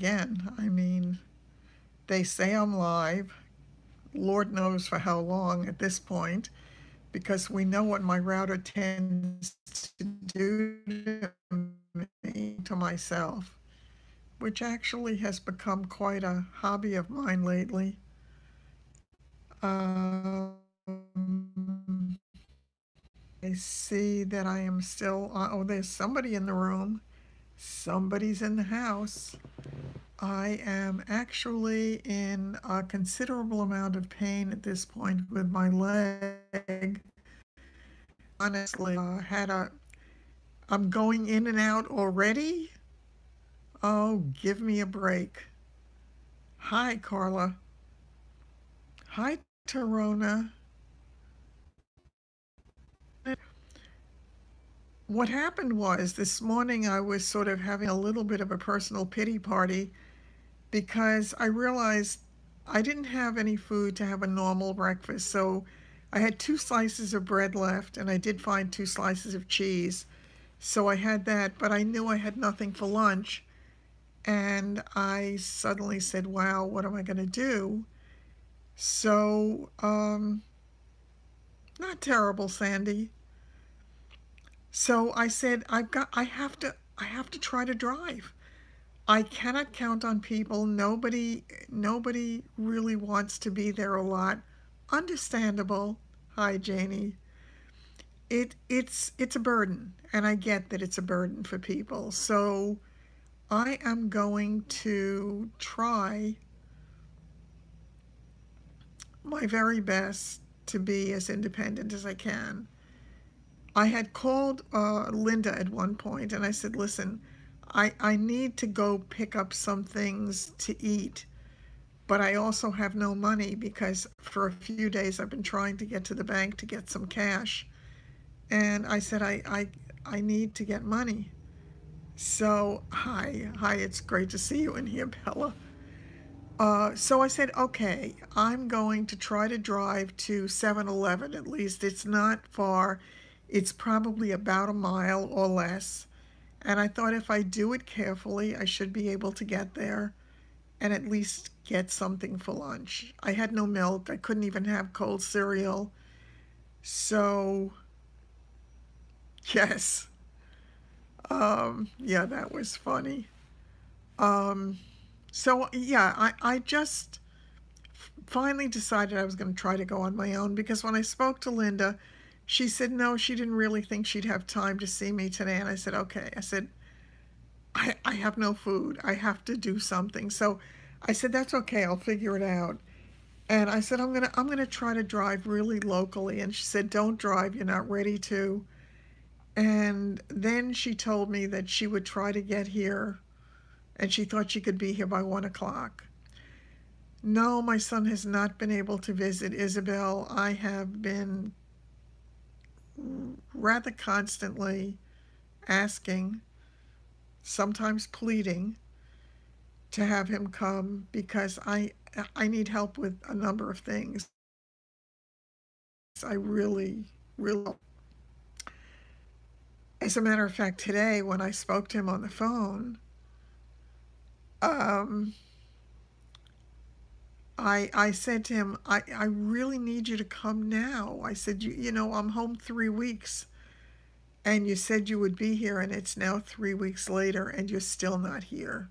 again. I mean, they say I'm live. Lord knows for how long at this point, because we know what my router tends to do to me, to myself, which actually has become quite a hobby of mine lately. Um, I see that I am still, oh, there's somebody in the room. Somebody's in the house. I am actually in a considerable amount of pain at this point with my leg. Honestly, I'm going in and out already. Oh, give me a break. Hi, Carla. Hi, Taruna. What happened was this morning I was sort of having a little bit of a personal pity party because I realized I didn't have any food to have a normal breakfast. So I had 2 slices of bread left, and I did find 2 slices of cheese. So I had that, but I knew I had nothing for lunch. And I suddenly said, wow, what am I going to do? So, not terrible, Sandy. So I said, I have to try to drive. I cannot count on people. Nobody really wants to be there a lot. Understandable. Hi, Janie. It's a burden, and I get that it's a burden for people. So I am going to try my very best to be as independent as I can. I had called Linda at one point, and I said, listen, I need to go pick up some things to eat, but I also have no money because for a few days I've been trying to get to the bank to get some cash. And I said, I need to get money. So, hi, it's great to see you in here, Bella. So I said, okay, I'm going to try to drive to 7-Eleven at least. It's not far. It's probably about a mile or less. And I thought if I do it carefully, I should be able to get there and at least get something for lunch. I had no milk. I couldn't even have cold cereal. So, yes. Yeah, that was funny. Um, so, yeah, I just finally decided I was going to try to go on my own because when I spoke to Linda, she said no, she didn't really think she'd have time to see me today. And I said, okay. I said, I have no food. I have to do something. So I said, that's okay. I'll figure it out. And I said, I'm gonna try to drive really locally. And she said, don't drive. You're not ready to. And then she told me that she would try to get here and she thought she could be here by 1 o'clock. No, my son has not been able to visit Isabel. I have been rather constantly asking, sometimes pleading, to have him come because I need help with a number of things. I really. As a matter of fact, today when I spoke to him on the phone, um, I said to him, I really need you to come now. I said, you know, I'm home 3 weeks and you said you would be here and it's now 3 weeks later and you're still not here.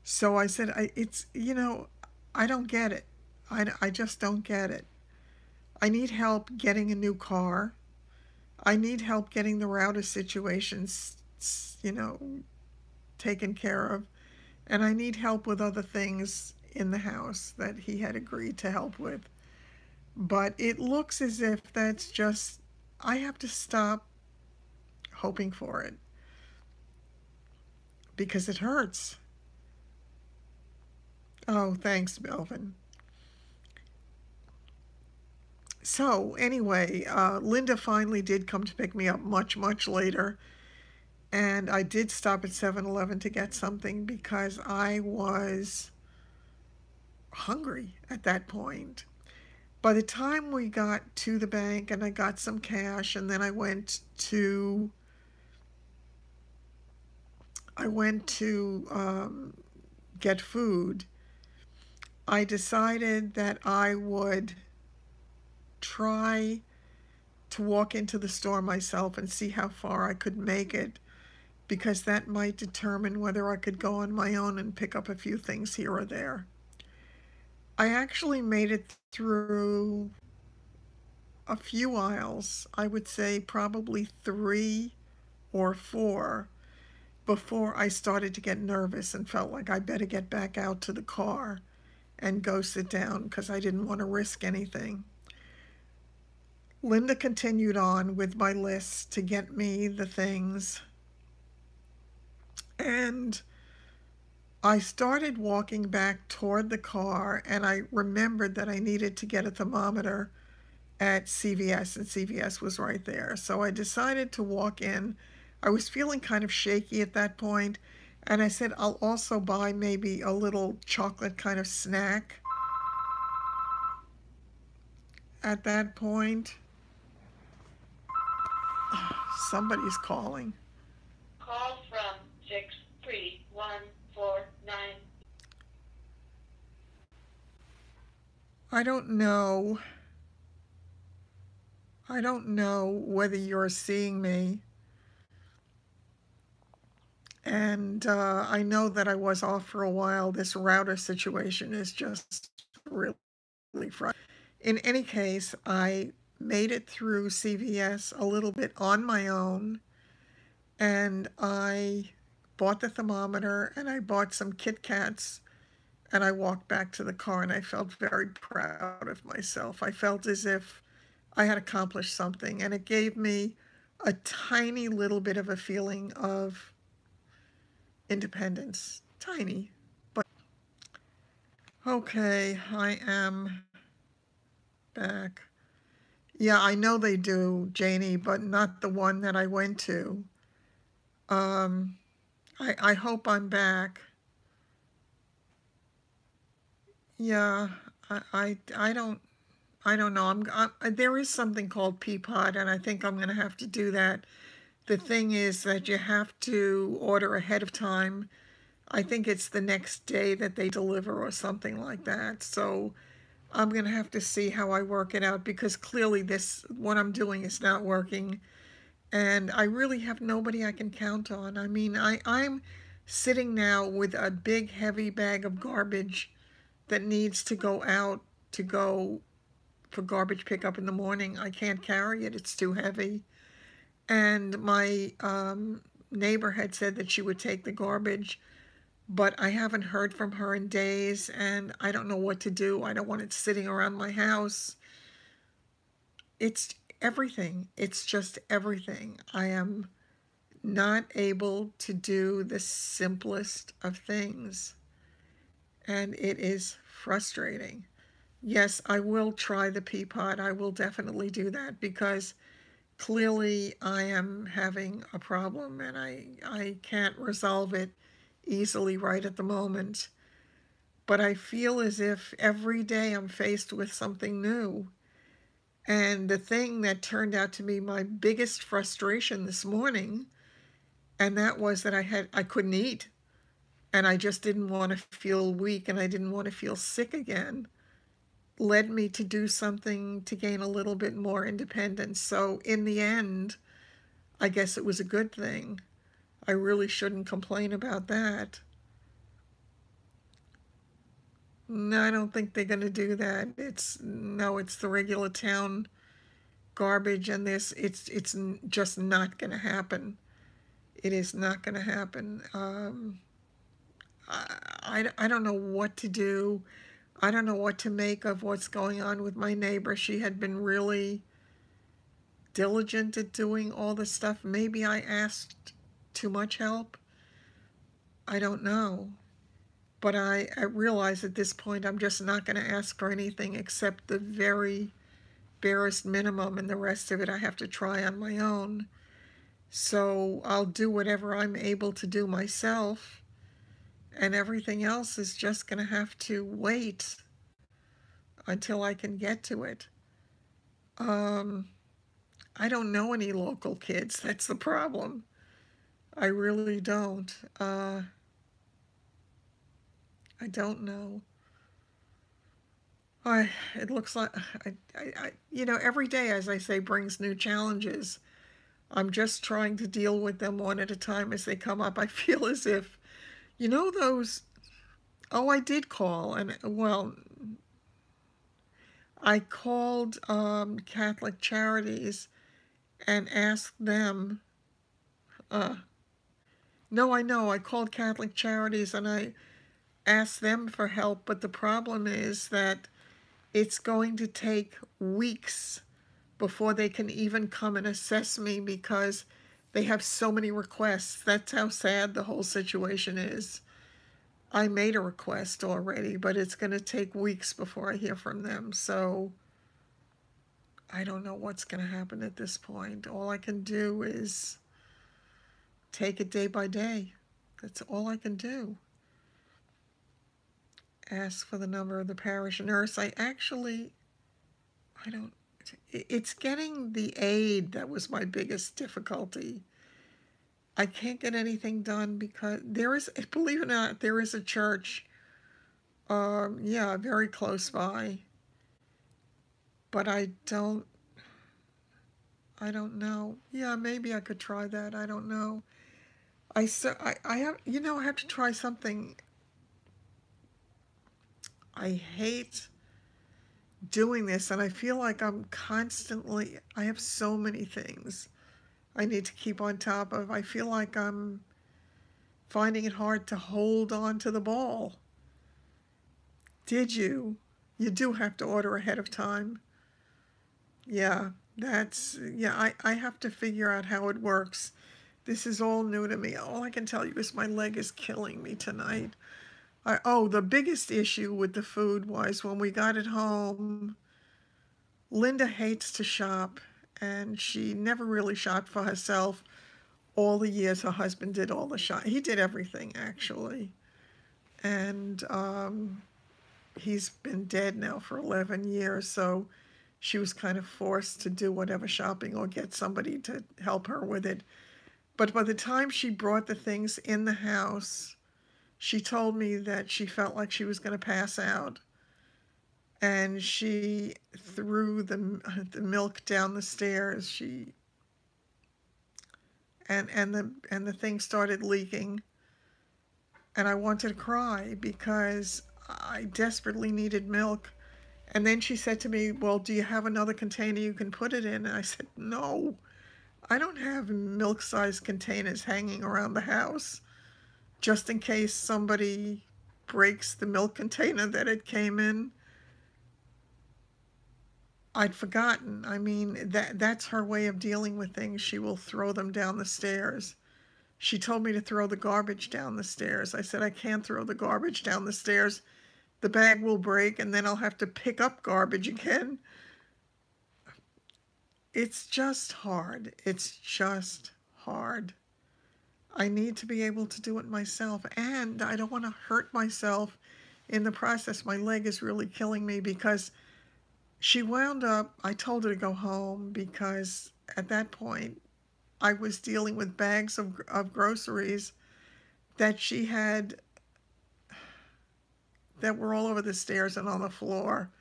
So I said, it's, you know, I don't get it. I just don't get it. I need help getting a new car. I need help getting the router situations, you know, taken care of. And I need help with other things in the house that he had agreed to help with. But it looks as if that's just, I have to stop hoping for it because it hurts. Oh, thanks, Melvin. So, anyway, Linda finally did come to pick me up much later. And I did stop at 7-Eleven to get something because I was hungry at that point. By the time we got to the bank and I got some cash and then I went to get food, I decided that I would try to walk into the store myself and see how far I could make it, because that might determine whether I could go on my own and pick up a few things here or there. I actually made it through a few aisles, I would say probably 3 or 4, before I started to get nervous and felt like I better get back out to the car and go sit down because I didn't want to risk anything. Linda continued on with my list to get me the things, and I started walking back toward the car, and I remembered that I needed to get a thermometer at CVS, and CVS was right there. So I decided to walk in. I was feeling kind of shaky at that point, and I said I'll also buy maybe a little chocolate kind of snack at that point. Somebody's calling. Call from 63149. I don't know. I don't know whether you're seeing me. And I know that I was off for a while. This router situation is just really frustrating. In any case, I made it through CVS a little bit on my own, and I bought the thermometer and I bought some Kit Kats, and I walked back to the car, and I felt very proud of myself. I felt as if I had accomplished something, and it gave me a tiny little bit of a feeling of independence. Tiny, but okay, I am back. Yeah, I know they do, Janie, but not the one that I went to. Um, I hope I'm back. Yeah, I don't know. There is something called Peapod, and I think I'm going to have to do that. The thing is that you have to order ahead of time. I think it's the next day that they deliver or something like that. So I'm going to have to see how I work it out, because clearly what I'm doing is not working. And I really have nobody I can count on. I mean, I'm sitting now with a big heavy bag of garbage that needs to go out to go for garbage pickup in the morning. I can't carry it, it's too heavy. And my neighbor had said that she would take the garbage, but I haven't heard from her in days, and I don't know what to do. I don't want it sitting around my house. It's everything. It's just everything. I am not able to do the simplest of things, and it is frustrating. Yes, I will try the Peapod. I will definitely do that, because clearly I am having a problem, and I can't resolve it easily right at the moment. But I feel as if every day I'm faced with something new. And the thing that turned out to be my biggest frustration this morning, and that was that I couldn't eat, and I just didn't want to feel weak, and I didn't want to feel sick again, led me to do something to gain a little bit more independence. So in the end, I guess it was a good thing. I really shouldn't complain about that. No, I don't think they're going to do that. It's the regular town garbage, and it's just not going to happen. It is not going to happen. I don't know what to do. I don't know what to make of what's going on with my neighbor. She had been really diligent at doing all this stuff. Maybe I asked too much help. I don't know. But I realize at this point I'm just not going to ask for anything except the very barest minimum, and the rest of it I have to try on my own. So I'll do whatever I'm able to do myself, and everything else is just going to have to wait until I can get to it. I don't know any local kids. That's the problem. I really don't. I don't know. I, it looks like, every day, as I say, brings new challenges. I'm just trying to deal with them one at a time as they come up. I feel as if, those, oh, I did call, and well, I called Catholic Charities and asked them, uh, no, I know, I called Catholic Charities and I asked them for help, but the problem is that it's going to take weeks before they can even come and assess me because they have so many requests. That's how sad the whole situation is. I made a request already, but it's going to take weeks before I hear from them. So I don't know what's going to happen at this point. All I can do is take it day by day. That's all I can do. Ask for the number of the parish nurse. I don't, it's getting the aid that was my biggest difficulty. I can't get anything done because there is, believe it or not, there is a church, yeah, very close by, but I don't know. Yeah, maybe I could try that. I don't know. I have, I have to try something. I hate doing this, and I feel like I have so many things I need to keep on top of. I feel like I'm finding it hard to hold on to the ball. Did you? You do have to order ahead of time. Yeah, yeah, I have to figure out how it works. This is all new to me. All I can tell you is my leg is killing me tonight. The biggest issue with the food was when we got it home, Linda hates to shop, and she never really shopped for herself. All the years her husband did all the shop. He did everything, actually. And he's been dead now for 11 years, so she was kind of forced to do whatever shopping or get somebody to help her with it. But by the time she brought the things in the house, she told me that she felt like she was going to pass out. And she threw the milk down the stairs. And the thing started leaking. And I wanted to cry because I desperately needed milk. And then she said to me, well, do you have another container you can put it in? And I said, no, I don't have milk-sized containers hanging around the house just in case somebody breaks the milk container that it came in. I'd forgotten. I mean, that's her way of dealing with things. She will throw them down the stairs. She told me to throw the garbage down the stairs. I said, I can't throw the garbage down the stairs. The bag will break and then I'll have to pick up garbage again. It's just hard. It's just hard. I need to be able to do it myself, and I don't want to hurt myself in the process. My leg is really killing me because she wound up, I told her to go home because at that point I was dealing with bags of groceries that she had that were all over the stairs and on the floor.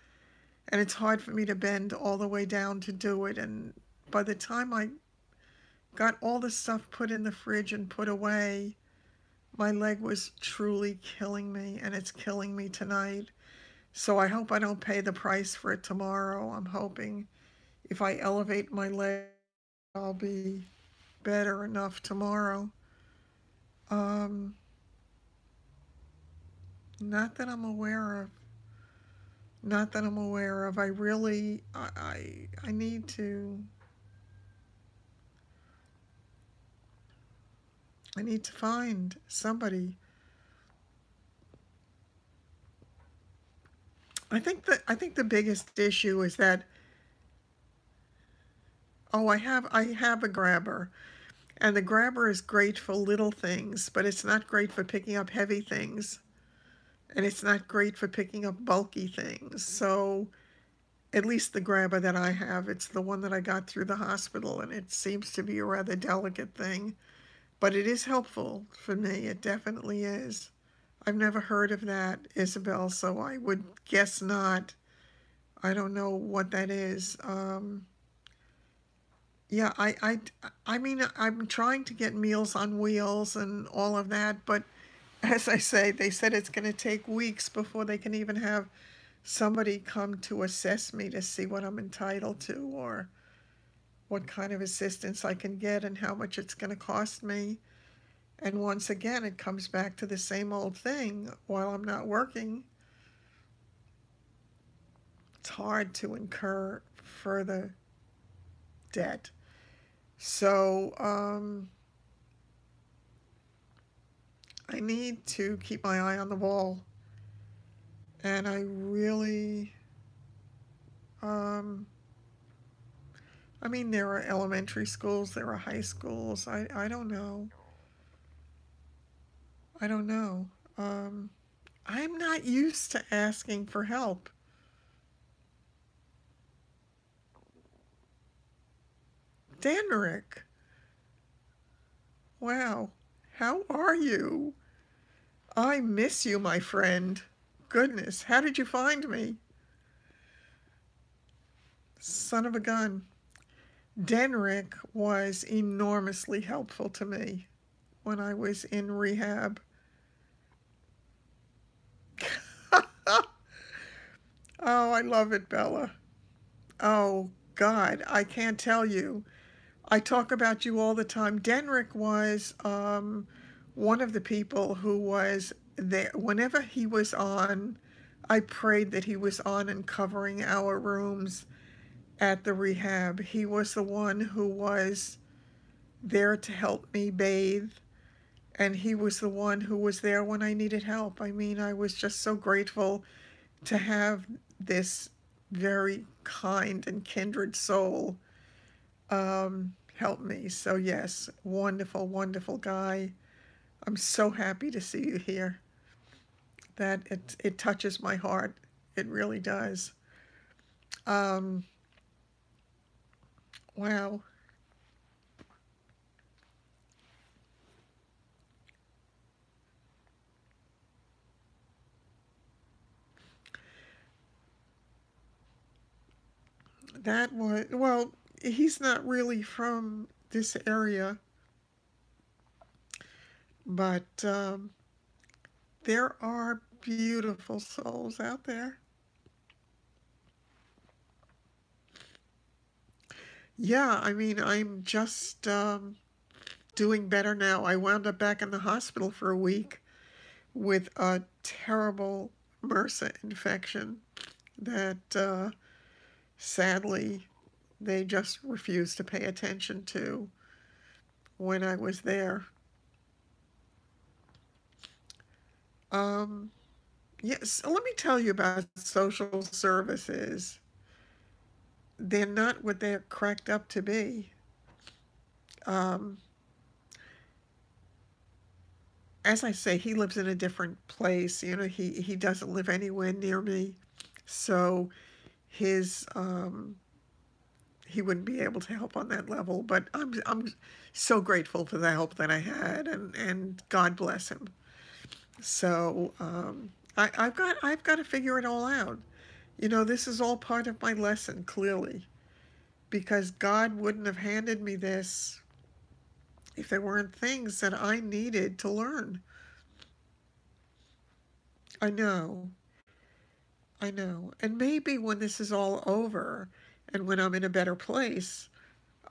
And it's hard for me to bend all the way down to do it. And by the time I got all the stuff put in the fridge and put away, my leg was truly killing me, and it's killing me tonight. So I hope I don't pay the price for it tomorrow. I'm hoping if I elevate my leg, I'll be better enough tomorrow. Um, not that I'm aware of. Not that I'm aware of. I really, I need to. I need to find somebody. I think the biggest issue is that I have a grabber, and the grabber is great for little things, but it's not great for picking up heavy things, and it's not great for picking up bulky things. So at least the grabber that I have, it's the one that I got through the hospital, and it seems to be a rather delicate thing, but it is helpful for me. It definitely is. I've never heard of that, Isabel, so I would guess not. I don't know what that is. Yeah, I mean, I'm trying to get Meals on Wheels and all of that, but as I say, they said it's going to take weeks before they can even have somebody come to assess me to see what I'm entitled to or what kind of assistance I can get and how much it's going to cost me. And once again, it comes back to the same old thing. While I'm not working, it's hard to incur further debt. So I need to keep my eye on the ball. And I really, um, I mean, there are elementary schools, there are high schools. I don't know. I don't know. Um, I'm not used to asking for help. Danrick, wow, how are you? I miss you, my friend. Goodness, how did you find me? Son of a gun. Denrick was enormously helpful to me when I was in rehab. Oh, I love it, Bella. Oh, God, I can't tell you. I talk about you all the time. Denrick was one of the people who was there. Whenever he was on, I prayed that he was on and covering our rooms at the rehab. He was the one who was there to help me bathe, and he was the one who was there when I needed help. I mean, I was just so grateful to have this very kind and kindred soul help me. So, yes, wonderful, wonderful guy. I'm so happy to see you here. That it touches my heart. It really does. Um, wow. That was, well, he's not really from this area, but there are beautiful souls out there. Yeah, I mean, I'm just doing better now. I wound up back in the hospital for a week with a terrible MRSA infection that sadly they just refused to pay attention to when I was there. Um, yes, let me tell you about social services. They're not what they're cracked up to be. Um, as I say, he lives in a different place. You know, he doesn't live anywhere near me, so his he wouldn't be able to help on that level. But I'm so grateful for the help that I had, and God bless him. So I've got to figure it all out. You know, this is all part of my lesson, clearly, because God wouldn't have handed me this if there weren't things that I needed to learn. I know, I know. And maybe when this is all over and when I'm in a better place,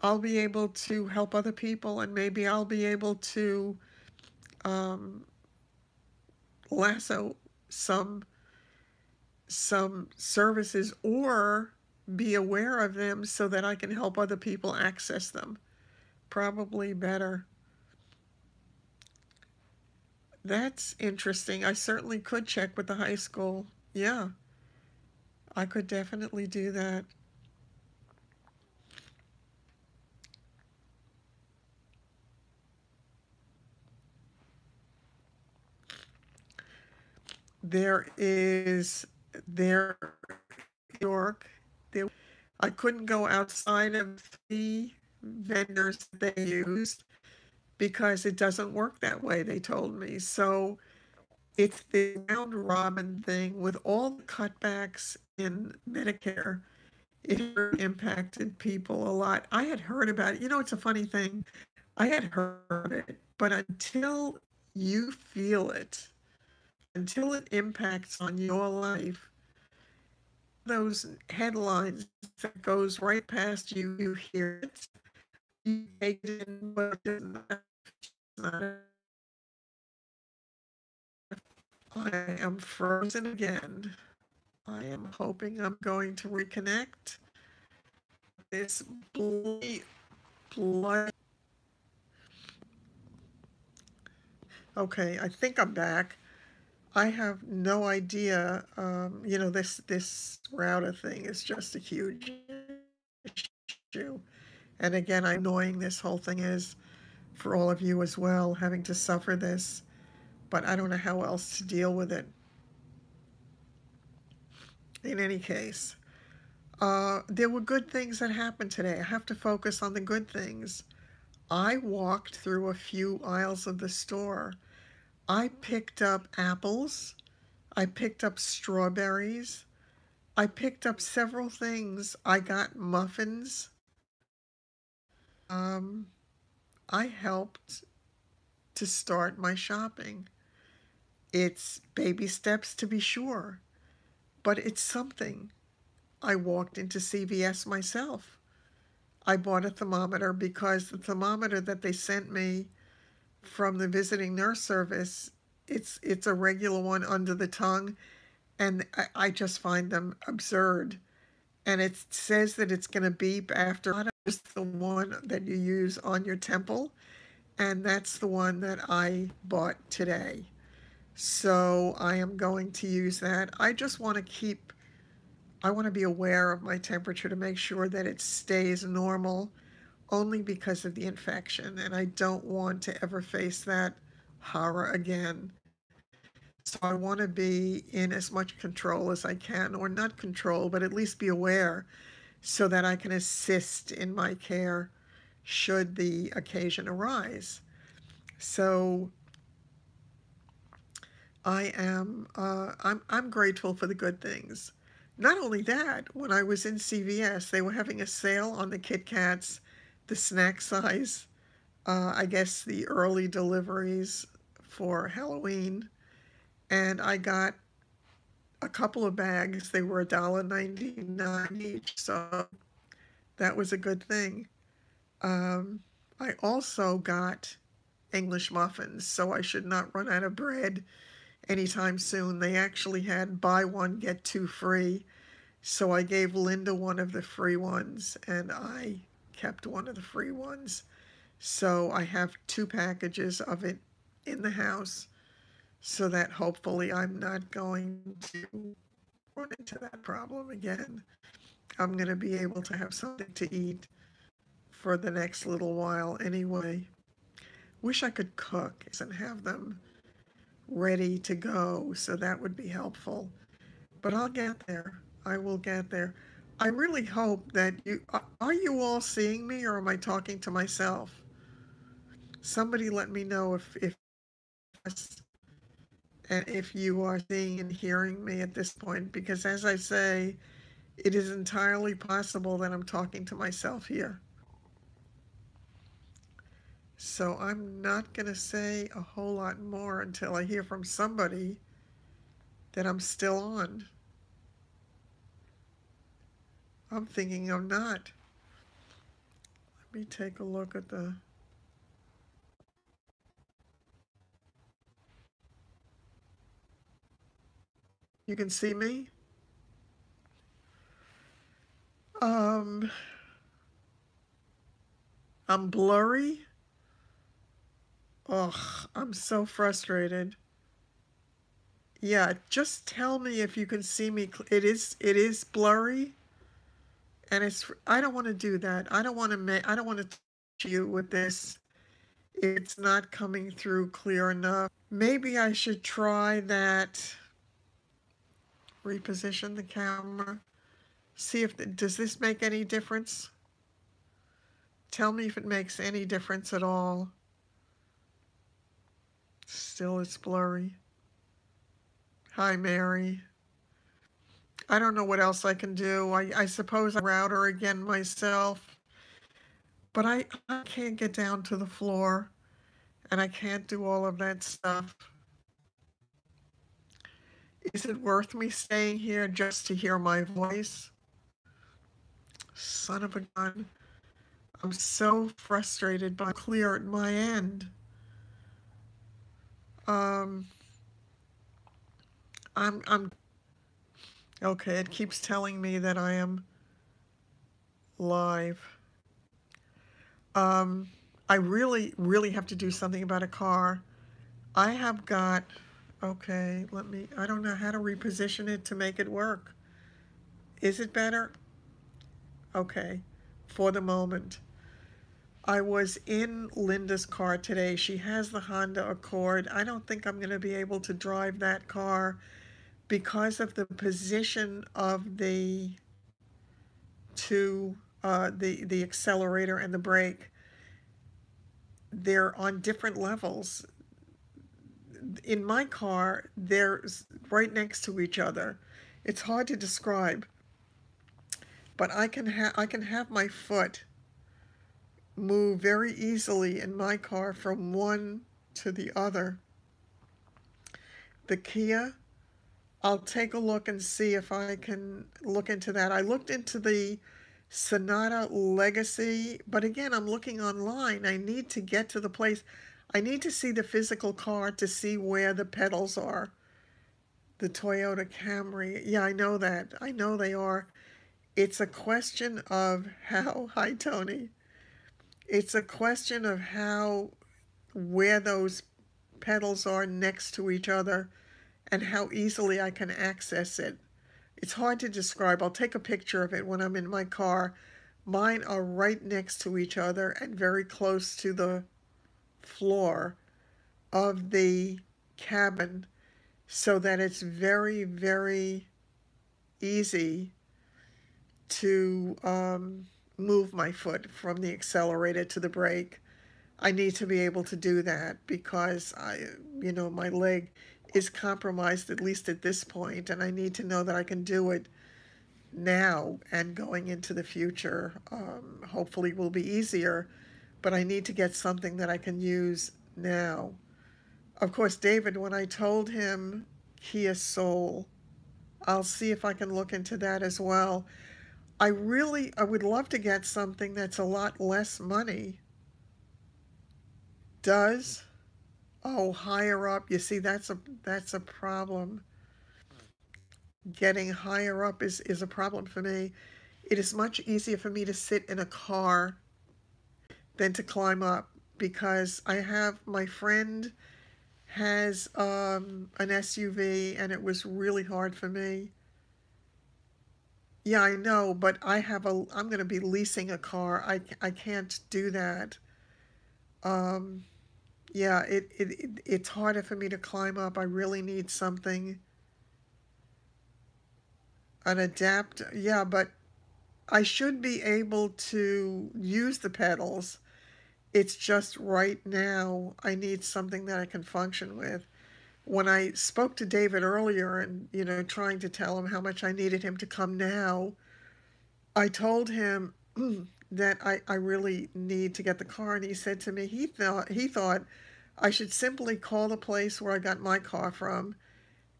I'll be able to help other people, and maybe I'll be able to um, lasso some services or be aware of them so that I can help other people access them. Probably better. That's interesting. I certainly could check with the high school. Yeah, I could definitely do that. There is there New York. There, I couldn't go outside of the vendors that they used because it doesn't work that way, they told me. So It's the round robin thing with all the cutbacks in Medicare. It impacted people a lot. I had heard about it. You know, it's a funny thing. I had heard it, but until you feel it, until it impacts on your life, those headlines that goes right past you, you hear it, you take it in, but it's not. I am frozen again. I am hoping I'm going to reconnect. This blood. Okay, I think I'm back. I have no idea. You know, this router thing is just a huge issue. And again, I'm annoying this whole thing is for all of you as well, having to suffer this. But I don't know how else to deal with it. In any case, there were good things that happened today. I have to focus on the good things. I walked through a few aisles of the store. I picked up apples. I picked up strawberries. I picked up several things. I got muffins. Um, I helped to start my shopping. It's baby steps to be sure, but it's something. I walked into CVS myself. I bought a thermometer because the thermometer that they sent me from the visiting nurse service, it's a regular one under the tongue, and I just find them absurd. And it says that it's going to beep after just the one that you use on your temple, and that's the one that I bought today. So I am going to use that. I want to be aware of my temperature to make sure that it stays normal only because of the infection, and I don't want to ever face that horror again. So I want to be in as much control as I can, or not control, but at least be aware so that I can assist in my care should the occasion arise. So I'm grateful for the good things. Not only that, when I was in CVS, they were having a sale on the Kit Kats, the snack size, I guess the early deliveries for Halloween, and I got a couple of bags. They were $1.99 each, so that was a good thing. Um, I also got English muffins, so I should not run out of bread anytime soon. They actually had buy one, get two free. So I gave Linda one of the free ones, and I kept one of the free ones. So I have two packages of it in the house so that hopefully I'm not going to run into that problem again. I'm going to be able to have something to eat for the next little while anyway. Wish I could cook and have them ready to go, so that would be helpful. But I'll get there. I will get there. I really hope that are you all seeing me, or am I talking to myself? Somebody let me know if you are seeing and hearing me at this point, because as I say, it is entirely possible that I'm talking to myself here. So I'm not going to say a whole lot more until I hear from somebody that I'm still on. I'm thinking I'm not. Let me take a look at the. You can see me? Um, I'm blurry. Ugh, I'm so frustrated. Yeah, just tell me if you can see me. It is blurry, and I don't want to do that. I don't want to touch you with this. It's not coming through clear enough. Maybe I should try that. Reposition the camera. See if does this make any difference? Tell me if it makes any difference at all. Still it's blurry. Hi, Mary. I don't know what else I can do. I suppose I router again myself, but I can't get down to the floor and I can't do all of that stuff. Is it worth me staying here just to hear my voice? Son of a gun. I'm so frustrated, but I'm clear at my end. Um, I'm okay. It keeps telling me that I am live. Um, I really have to do something about a car. I have got, okay, I don't know how to reposition it to make it work. Is it better? Okay, for the moment. I was in Linda's car today. She has the Honda Accord. I don't think I'm going to be able to drive that car because of the position of the the accelerator and the brake. They're on different levels. In my car, they're right next to each other. It's hard to describe, but I can have my foot move very easily in my car from one to the other. The Kia, I'll take a look and see if I can look into that. I looked into the Sonata Legacy, but again, I'm looking online. I need to get to the place. I need to see the physical car to see where the pedals are. The Toyota Camry, yeah, I know that. I know they are. It's a question of how, hi Tony. It's a question of how, where those pedals are next to each other and how easily I can access it. It's hard to describe. I'll take a picture of it when I'm in my car. Mine are right next to each other and very close to the floor of the cabin so that it's very easy to move my foot from the accelerator to the brake. I need to be able to do that because my leg is compromised at least at this point, and I need to know that I can do it now and going into the future. Hopefully, will be easier, but I need to get something that I can use now. Of course, David, when I told him Kia Soul, I'll see if I can look into that as well. I would love to get something that's a lot less money. Does Oh, higher up. You see, that's a problem. Getting higher up is a problem for me. It is much easier for me to sit in a car than to climb up because I have my friend has an SUV and it was really hard for me. Yeah, I know, but I'm going to be leasing a car. I can't do that. Um, yeah, it's harder for me to climb up. I really need something, an adapt. Yeah, but I should be able to use the pedals. It's just right now I need something that I can function with. When I spoke to David earlier and, trying to tell him how much I needed him to come now, I told him that I really need to get the car, and he said to me he thought I should simply call the place where I got my car from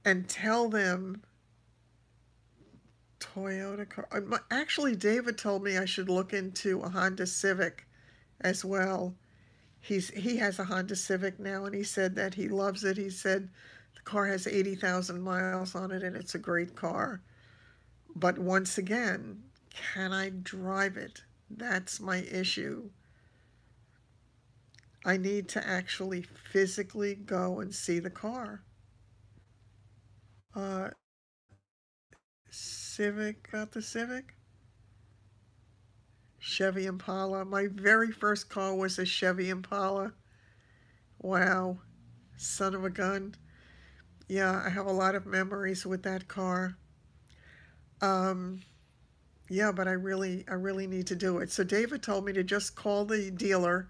and tell them Toyota car. Actually, David told me I should look into a Honda Civic as well. He has a Honda Civic now, and he said that he loves it. He said the car has 80,000 miles on it, and it's a great car. But once again, can I drive it? That's my issue. I need to actually physically go and see the car. Uh, Civic, got the Civic? Chevy Impala. My very first car was a Chevy Impala. Wow, son of a gun. Yeah, I have a lot of memories with that car. Um, yeah, but I really need to do it. So David told me to just call the dealer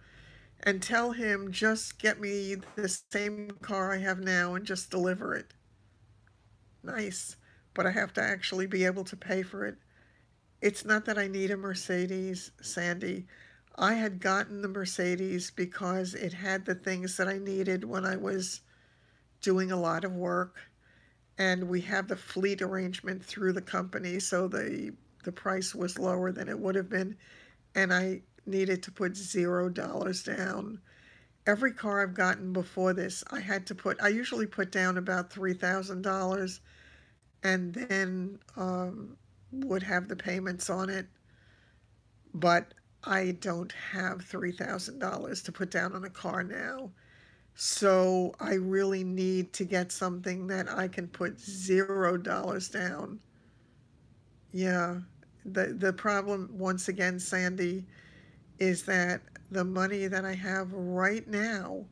and tell him just get me the same car I have now and just deliver it. nice, but I have to actually be able to pay for it. It's not that I need a Mercedes, Sandy. I had gotten the Mercedes because it had the things that I needed when I was doing a lot of work, and we have the fleet arrangement through the company, so the price was lower than it would have been, and I needed to put $0 down. Every car I've gotten before this, I usually put down about $3,000 and then would have the payments on it, but I don't have $3,000 to put down on a car now. So I really need to get something that I can put $0 down. Yeah. The problem, once again, Sandy, is that the money that I have right now,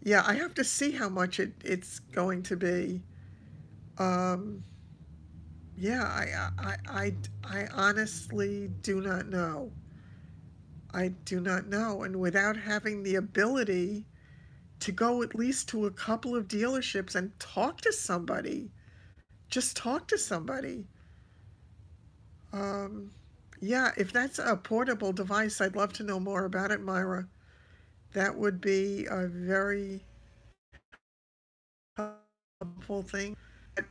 yeah, I have to see how much it's going to be. Um, yeah, I honestly do not know. I do not know. And without having the ability to go at least to a couple of dealerships and talk to somebody, just talk to somebody. Um, yeah, if that's a portable device, I'd love to know more about it, Myra. That would be a very helpful thing.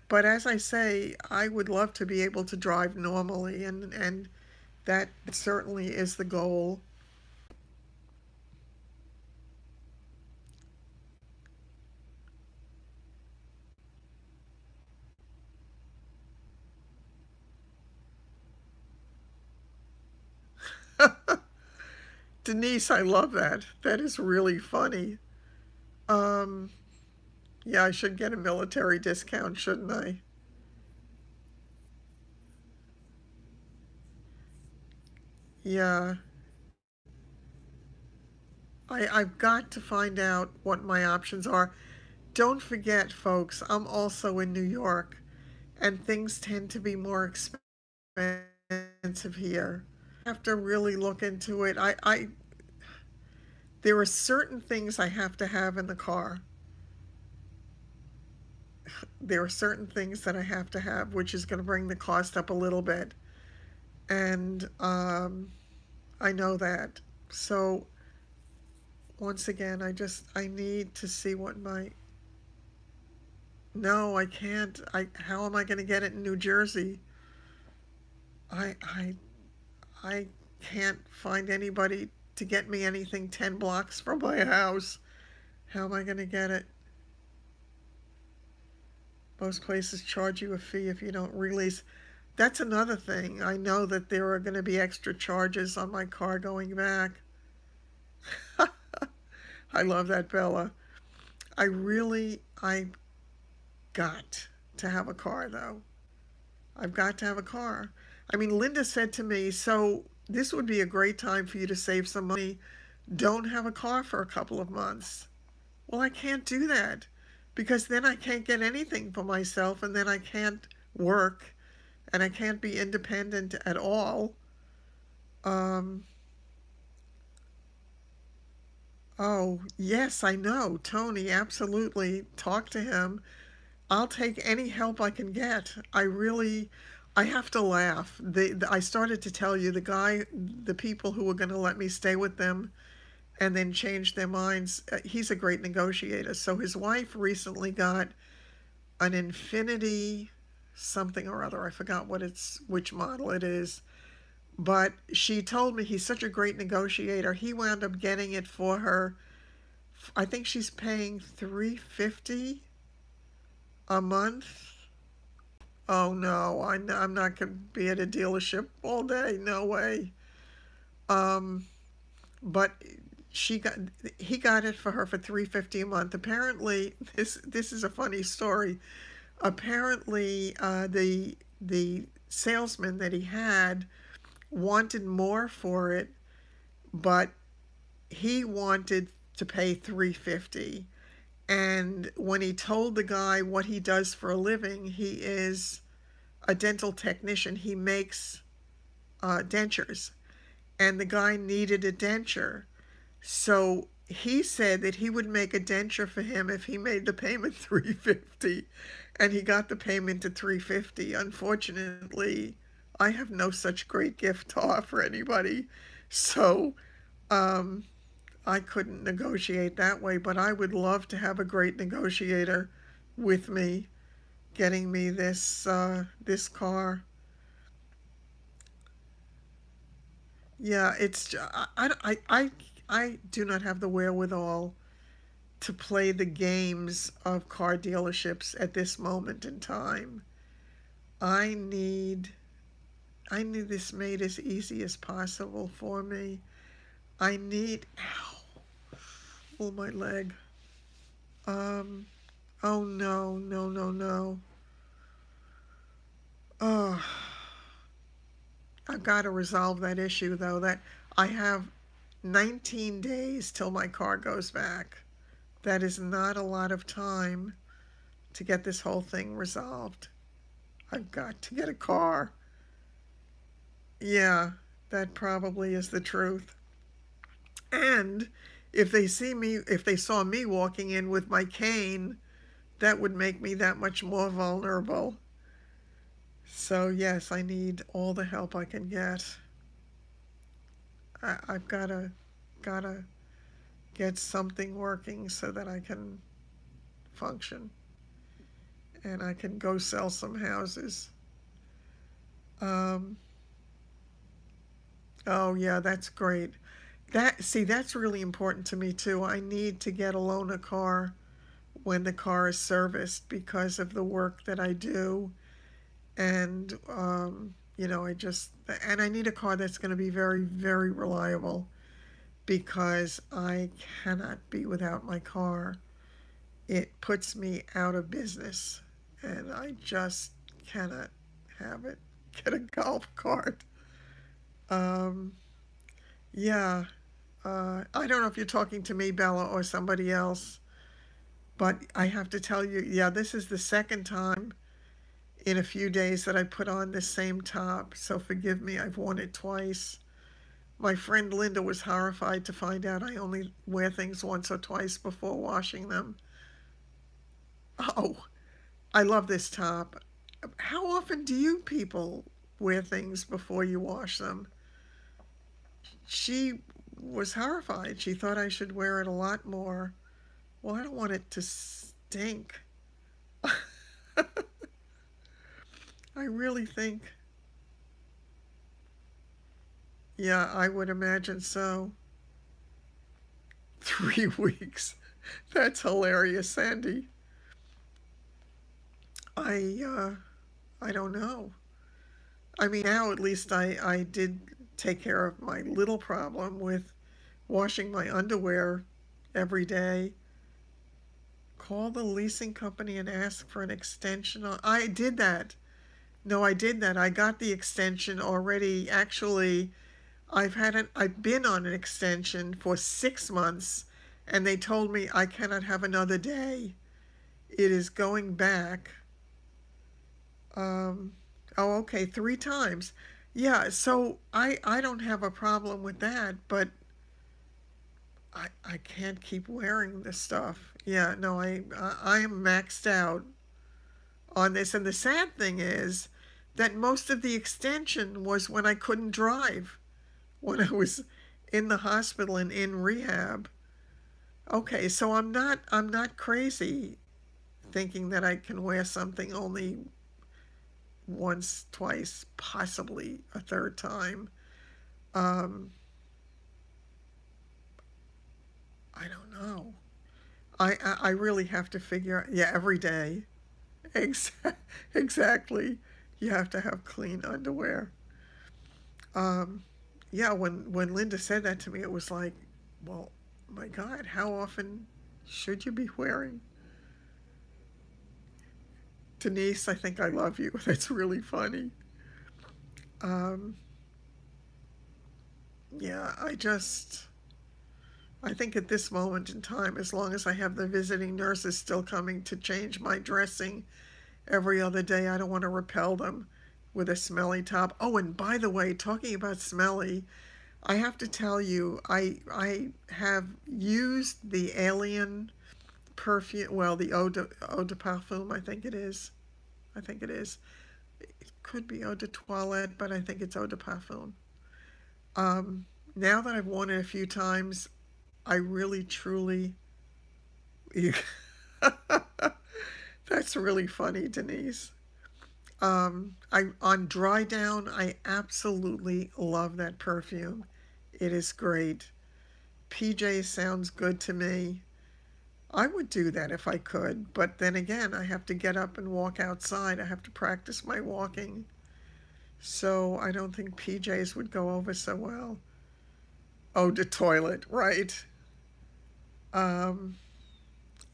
But as I say, I would love to be able to drive normally, and that certainly is the goal. Denise, I love that. That is really funny. Um, yeah, I should get a military discount, shouldn't I? Yeah, I've got to find out what my options are. Don't forget, folks, I'm also in New York, and things tend to be more expensive here. I have to really look into it. There are certain things I have to have in the car. There are certain things that I have to have, which is going to bring the cost up a little bit. And I know that. So once again, I need to see what my no, I can't. How am I going to get it in New Jersey? I I I can't find anybody to get me anything 10 blocks from my house. How am I going to get it? Most places charge you a fee if you don't release. That's another thing. I know that there are going to be extra charges on my car going back. I love that, Bella. I got to have a car though. I've got to have a car. I mean, Linda said to me, so this would be a great time for you to save some money. Don't have a car for a couple of months. Well, I can't do that because then I can't get anything for myself and then I can't work and I can't be independent at all. Um, oh, yes, I know. Tony, absolutely. Talk to him. I'll take any help I can get. I have to laugh. I started to tell you the people who were going to let me stay with them and then change their minds, he's a great negotiator. So his wife recently got an Infinity something or other. I forgot which model it is. But she told me he's such a great negotiator. He wound up getting it for her. I think she's paying $350 a month. Oh no, I'm not going to be at a dealership all day. No way. Um, but she got he got it for her for $350 a month. Apparently, this is a funny story. Apparently, the salesman that he had wanted more for it, but he wanted to pay $350. And when he told the guy what he does for a living, he is a dental technician. He makes dentures, and the guy needed a denture. So he said that he would make a denture for him if he made the payment 350, and he got the payment to 350. Unfortunately, I have no such great gift to offer anybody, so um, I couldn't negotiate that way. But I would love to have a great negotiator with me, getting me this car. Yeah, I do not have the wherewithal to play the games of car dealerships at this moment in time. I need I need this made as easy as possible for me. I need ow, oh my leg. Um oh no, no, no, no. Oh, I've got to resolve that issue though. That I have 19 days till my car goes back. That is not a lot of time to get this whole thing resolved. I've got to get a car. Yeah, that probably is the truth. And if they saw me walking in with my cane, that would make me that much more vulnerable. So yes, I need all the help I can get. I've gotta get something working so that I can function and I can go sell some houses. Um, oh yeah, that's great. That's really important to me too. I need to get a loaner car when the car is serviced because of the work that I do, and I just and I need a car that's going to be very, very reliable because I cannot be without my car. It puts me out of business, and I just cannot have it. Get a golf cart. Um, yeah, I don't know if you're talking to me, Bella, or somebody else, but I have to tell you, yeah, this is the second time in a few days that I put on this same top, so forgive me, I've worn it twice. My friend Linda was horrified to find out I only wear things once or twice before washing them. Oh, I love this top. How often do you people wear things before you wash them? She was horrified. She thought I should wear it a lot more. Well, I don't want it to stink. I really think, yeah, I would imagine so. 3 weeks. That's hilarious, Sandy. I I don't know. I mean, now at least I did take care of my little problem with washing my underwear every day. Call the leasing company and ask for an extension. I did that. No, I did that. I got the extension already. Actually, I've been on an extension for 6 months, and they told me I cannot have another day. It is going back. Um, oh, okay, 3 times. Yeah, so I don't have a problem with that, but I can't keep wearing this stuff. Yeah, no, I am maxed out on this, and the sad thing is that most of the extension was when I couldn't drive, when I was in the hospital and in rehab. Okay, so I'm not crazy thinking that I can wear something only once, twice, possibly a third time. Um, I don't know. I really have to figure out, yeah, every day. Exactly. You have to have clean underwear. Um, yeah, when Linda said that to me, it was like, well, my God, how often should you be wearing? Denise, I think I love you. That's really funny. Um, yeah, I think at this moment in time, as long as I have the visiting nurses still coming to change my dressing every other day, I don't want to repel them with a smelly top. Oh, and by the way, talking about smelly, I have to tell you, I have used the Alien perfume, well, the eau de parfum, I think it is. I think it is. It could be eau de toilette, but I think it's eau de parfum. Um, Now that I've worn it a few times, I really truly. That's really funny, Denise. I on dry down, I absolutely love that perfume. It is great. PJ sounds good to me. I would do that if I could, but then again, I have to get up and walk outside. I have to practice my walking. So I don't think PJs would go over so well. Oh, the toilet, right. Um,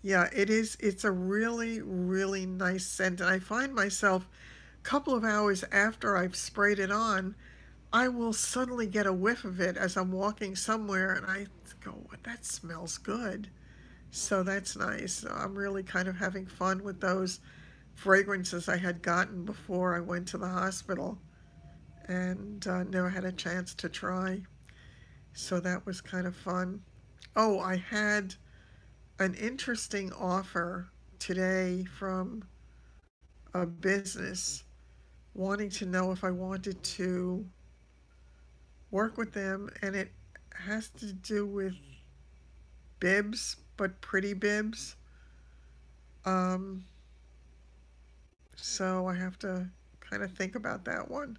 yeah, it is. It's a really, really nice scent. And I find myself a couple of hours after I've sprayed it on, I will suddenly get a whiff of it as I'm walking somewhere and I go, "What? That smells good." So that's nice. So I'm really kind of having fun with those fragrances I had gotten before I went to the hospital and never had a chance to try. So that was kind of fun. Oh, I had an interesting offer today from a business wanting to know if I wanted to work with them, and it has to do with bibs, but pretty bibs. Um, so I have to kind of think about that one.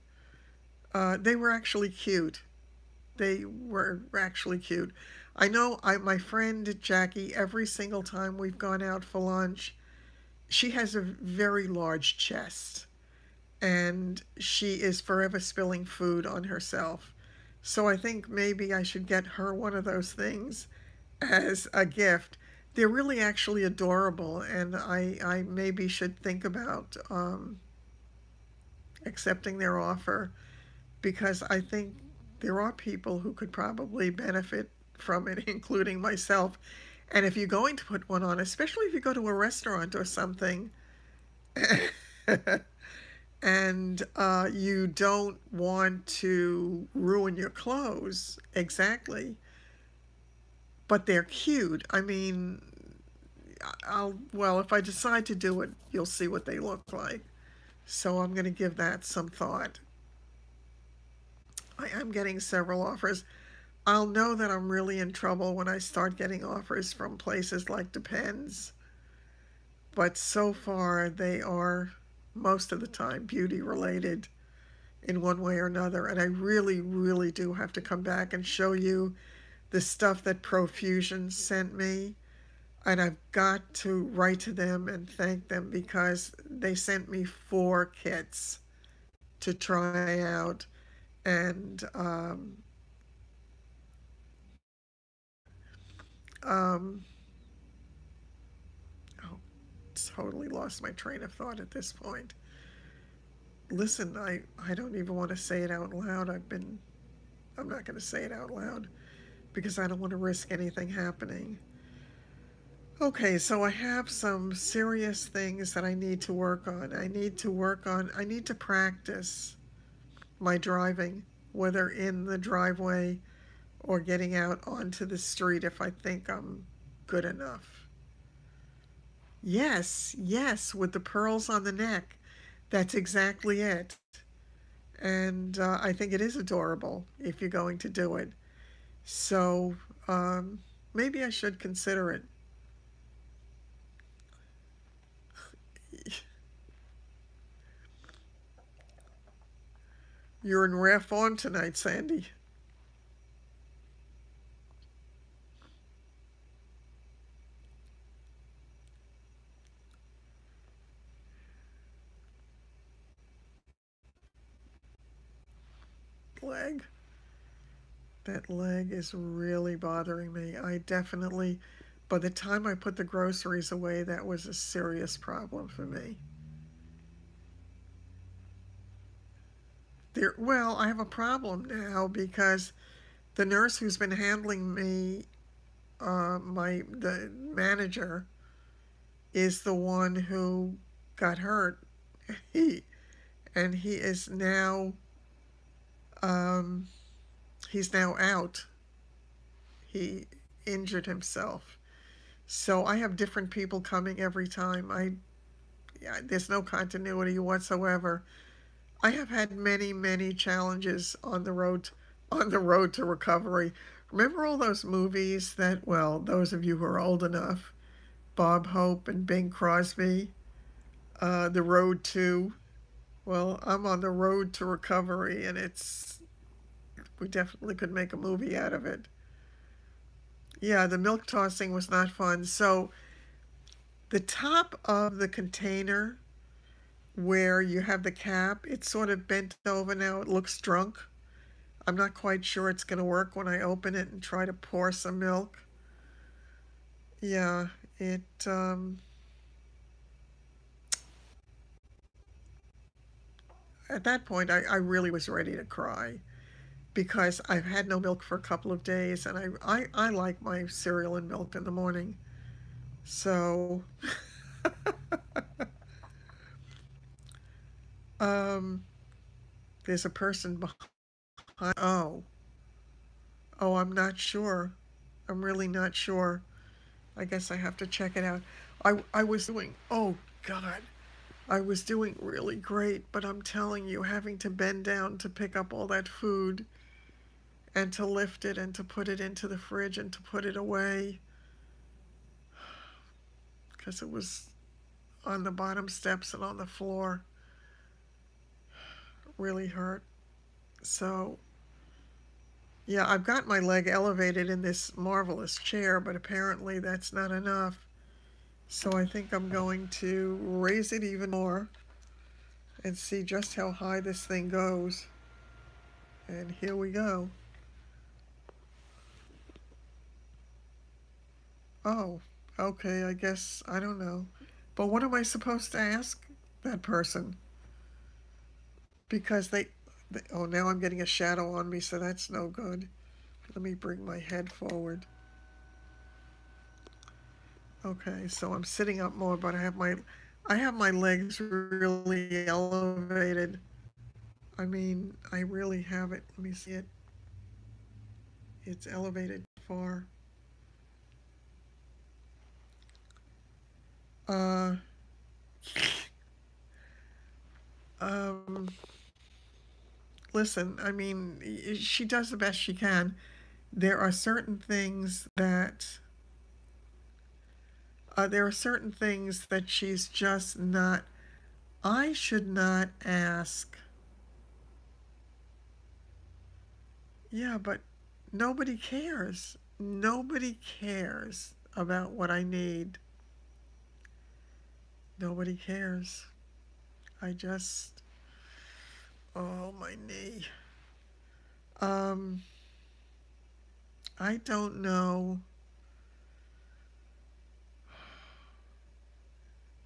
They were actually cute. They were actually cute. I know my friend Jackie, every single time we've gone out for lunch, she has a very large chest and she is forever spilling food on herself. So I think maybe I should get her one of those things as a gift. They're really actually adorable, and I maybe should think about accepting their offer because I think there are people who could probably benefit from it, including myself. And if you're going to put one on, especially if you go to a restaurant or something, and you don't want to ruin your clothes, exactly, but they're cute. I mean, well, if I decide to do it, you'll see what they look like. So I'm going to give that some thought. I am getting several offers. I'll know that I'm really in trouble when I start getting offers from places like Depends, but so far they are most of the time beauty related in one way or another. And I really, really do have to come back and show you the stuff that Profusion sent me. And I've got to write to them and thank them because they sent me 4 kits to try out. And um, oh, totally lost my train of thought at this point. Listen, I don't even want to say it out loud. I'm not going to say it out loud because I don't want to risk anything happening. Okay, so I have some serious things that I need to work on. I need to practice my driving, whether in the driveway or getting out onto the street if I think I'm good enough. Yes, yes, with the pearls on the neck. That's exactly it. And I think it is adorable if you're going to do it. So um, maybe I should consider it. You're in rare form tonight, Sandy. Leg. That leg is really bothering me. I definitely, by the time I put the groceries away, that was a serious problem for me. Well, I have a problem now because the nurse who's been handling me, the manager, is the one who got hurt. He and he is now, um, he's now out. He injured himself. So I have different people coming every time. Yeah, there's no continuity whatsoever. I have had many, many challenges on the road to recovery. Remember all those movies that, well, those of you who are old enough, Bob Hope and Bing Crosby, The Road to. Well, I'm on the road to recovery, and we definitely could make a movie out of it. Yeah, the milk tossing was not fun. So the top of the container where you have the cap, it's sort of bent over now. It looks drunk. I'm not quite sure it's going to work when I open it and try to pour some milk. Yeah, it, at that point, I really was ready to cry because I've had no milk for a couple of days and I like my cereal and milk in the morning. So, um, there's a person behind. Oh, I'm not sure. I'm really not sure. I guess I have to check it out. I was doing, oh God, I was doing really great, but I'm telling you, having to bend down to pick up all that food and to lift it and to put it into the fridge and to put it away because it was on the bottom steps and on the floor really hurt. So, yeah, I've got my leg elevated in this marvelous chair, but apparently that's not enough. So I think I'm going to raise it even more and see just how high this thing goes. And here we go. Oh, okay, I guess, I don't know. But what am I supposed to ask that person? Because oh, now I'm getting a shadow on me, so that's no good. Let me bring my head forward. Okay, so I'm sitting up more, but I have my legs really elevated. I mean, I really have it. Let me see it. It's elevated far. Uh, um, listen, I mean, she does the best she can. There are certain things that she's just not. I should not ask. Yeah, but nobody cares. Nobody cares about what I need. Nobody cares. I just, oh, my knee. Um, I don't know.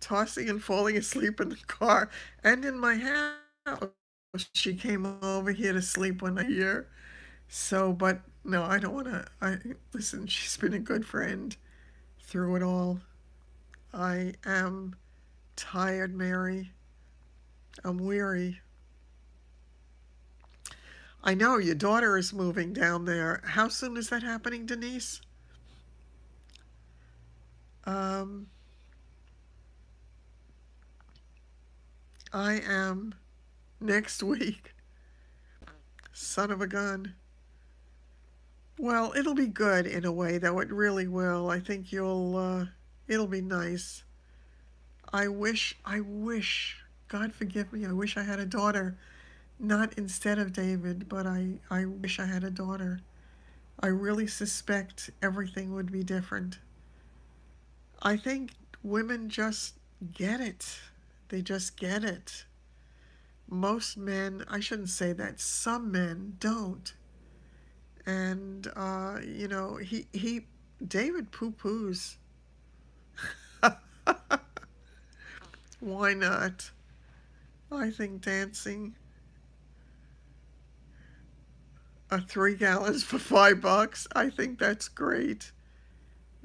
Tossing and falling asleep in the car and in my house. She came over here to sleep one night here. So, but no, I don't want to. Listen, she's been a good friend through it all. I am tired, Mary. I'm weary. I know your daughter is moving down there. How soon is that happening, Denise? Um, I am next week. Son of a gun. Well, it'll be good in a way, though. It really will. I think it'll be nice. I wish, God forgive me, I wish I had a daughter. Not instead of David, but I wish I had a daughter. I really suspect everything would be different. I think women just get it. They just get it. Most men, I shouldn't say that, some men don't. And, David poo-poos. Why not? I think dancing 3 gallons for $5. I think that's great.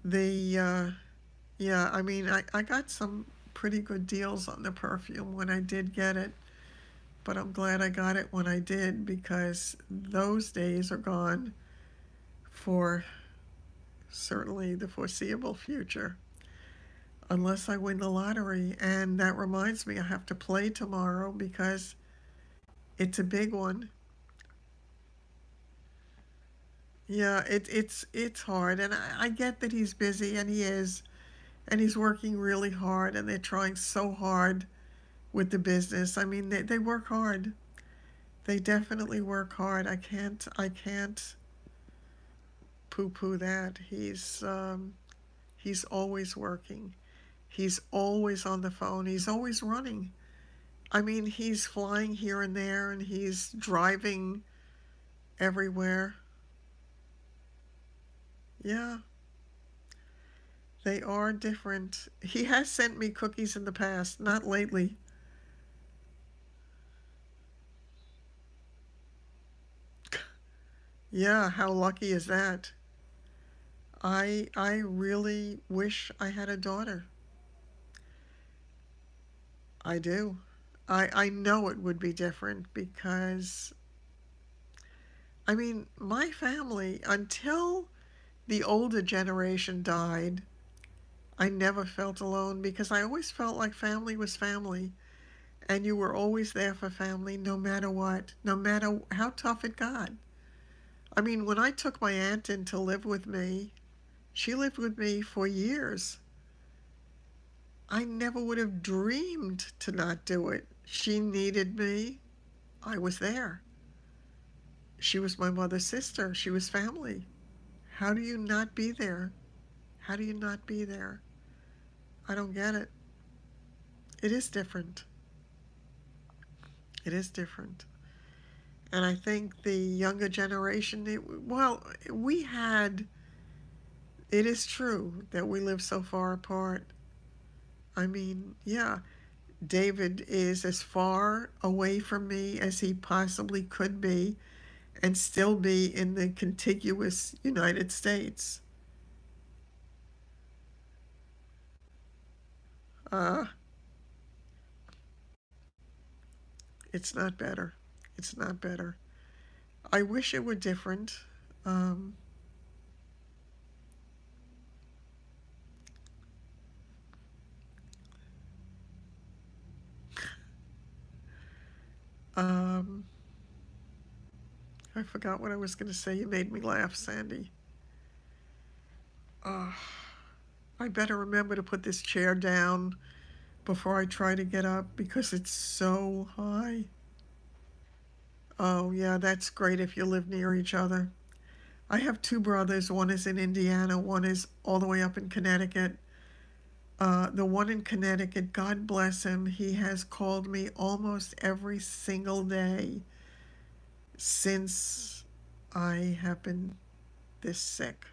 Yeah, I mean, I got some pretty good deals on the perfume when I did get it. but I'm glad I got it when I did because those days are gone for certainly the foreseeable future, unless I win the lottery. And that reminds me, I have to play tomorrow because it's a big one. Yeah, it's hard, and I get that he's busy, and he is, and he's working really hard, and they're trying so hard with the business. I mean, they work hard. They definitely work hard. I can't poo-poo that. He's always working. He's always on the phone. He's always running. I mean, he's flying here and there, and he's driving everywhere. Yeah, they are different. He has sent me cookies in the past, not lately. Yeah, how lucky is that? I really wish I had a daughter. I do. I know it would be different because I mean, my family until the older generation died, I never felt alone because I always felt like family was family and you were always there for family no matter what, no matter how tough it got. I mean, when I took my aunt in to live with me, she lived with me for years. I never would have dreamed to not do it. She needed me. I was there. She was my mother's sister. She was family. How do you not be there? How do you not be there? I don't get it. It is different. It is different. And I think the younger generation, well, we had, it is true that we live so far apart. I mean, yeah, David is as far away from me as he possibly could be and still be in the contiguous United States. Uh, it's not better. It's not better. I wish it were different. Um, um, I forgot what I was going to say. You made me laugh, Sandy. Uh, I better remember to put this chair down before I try to get up because it's so high. Oh, yeah, that's great if you live near each other. I have two brothers. One is in Indiana, one is all the way up in Connecticut. The one in Connecticut, God bless him, he has called me almost every single day since I have been this sick.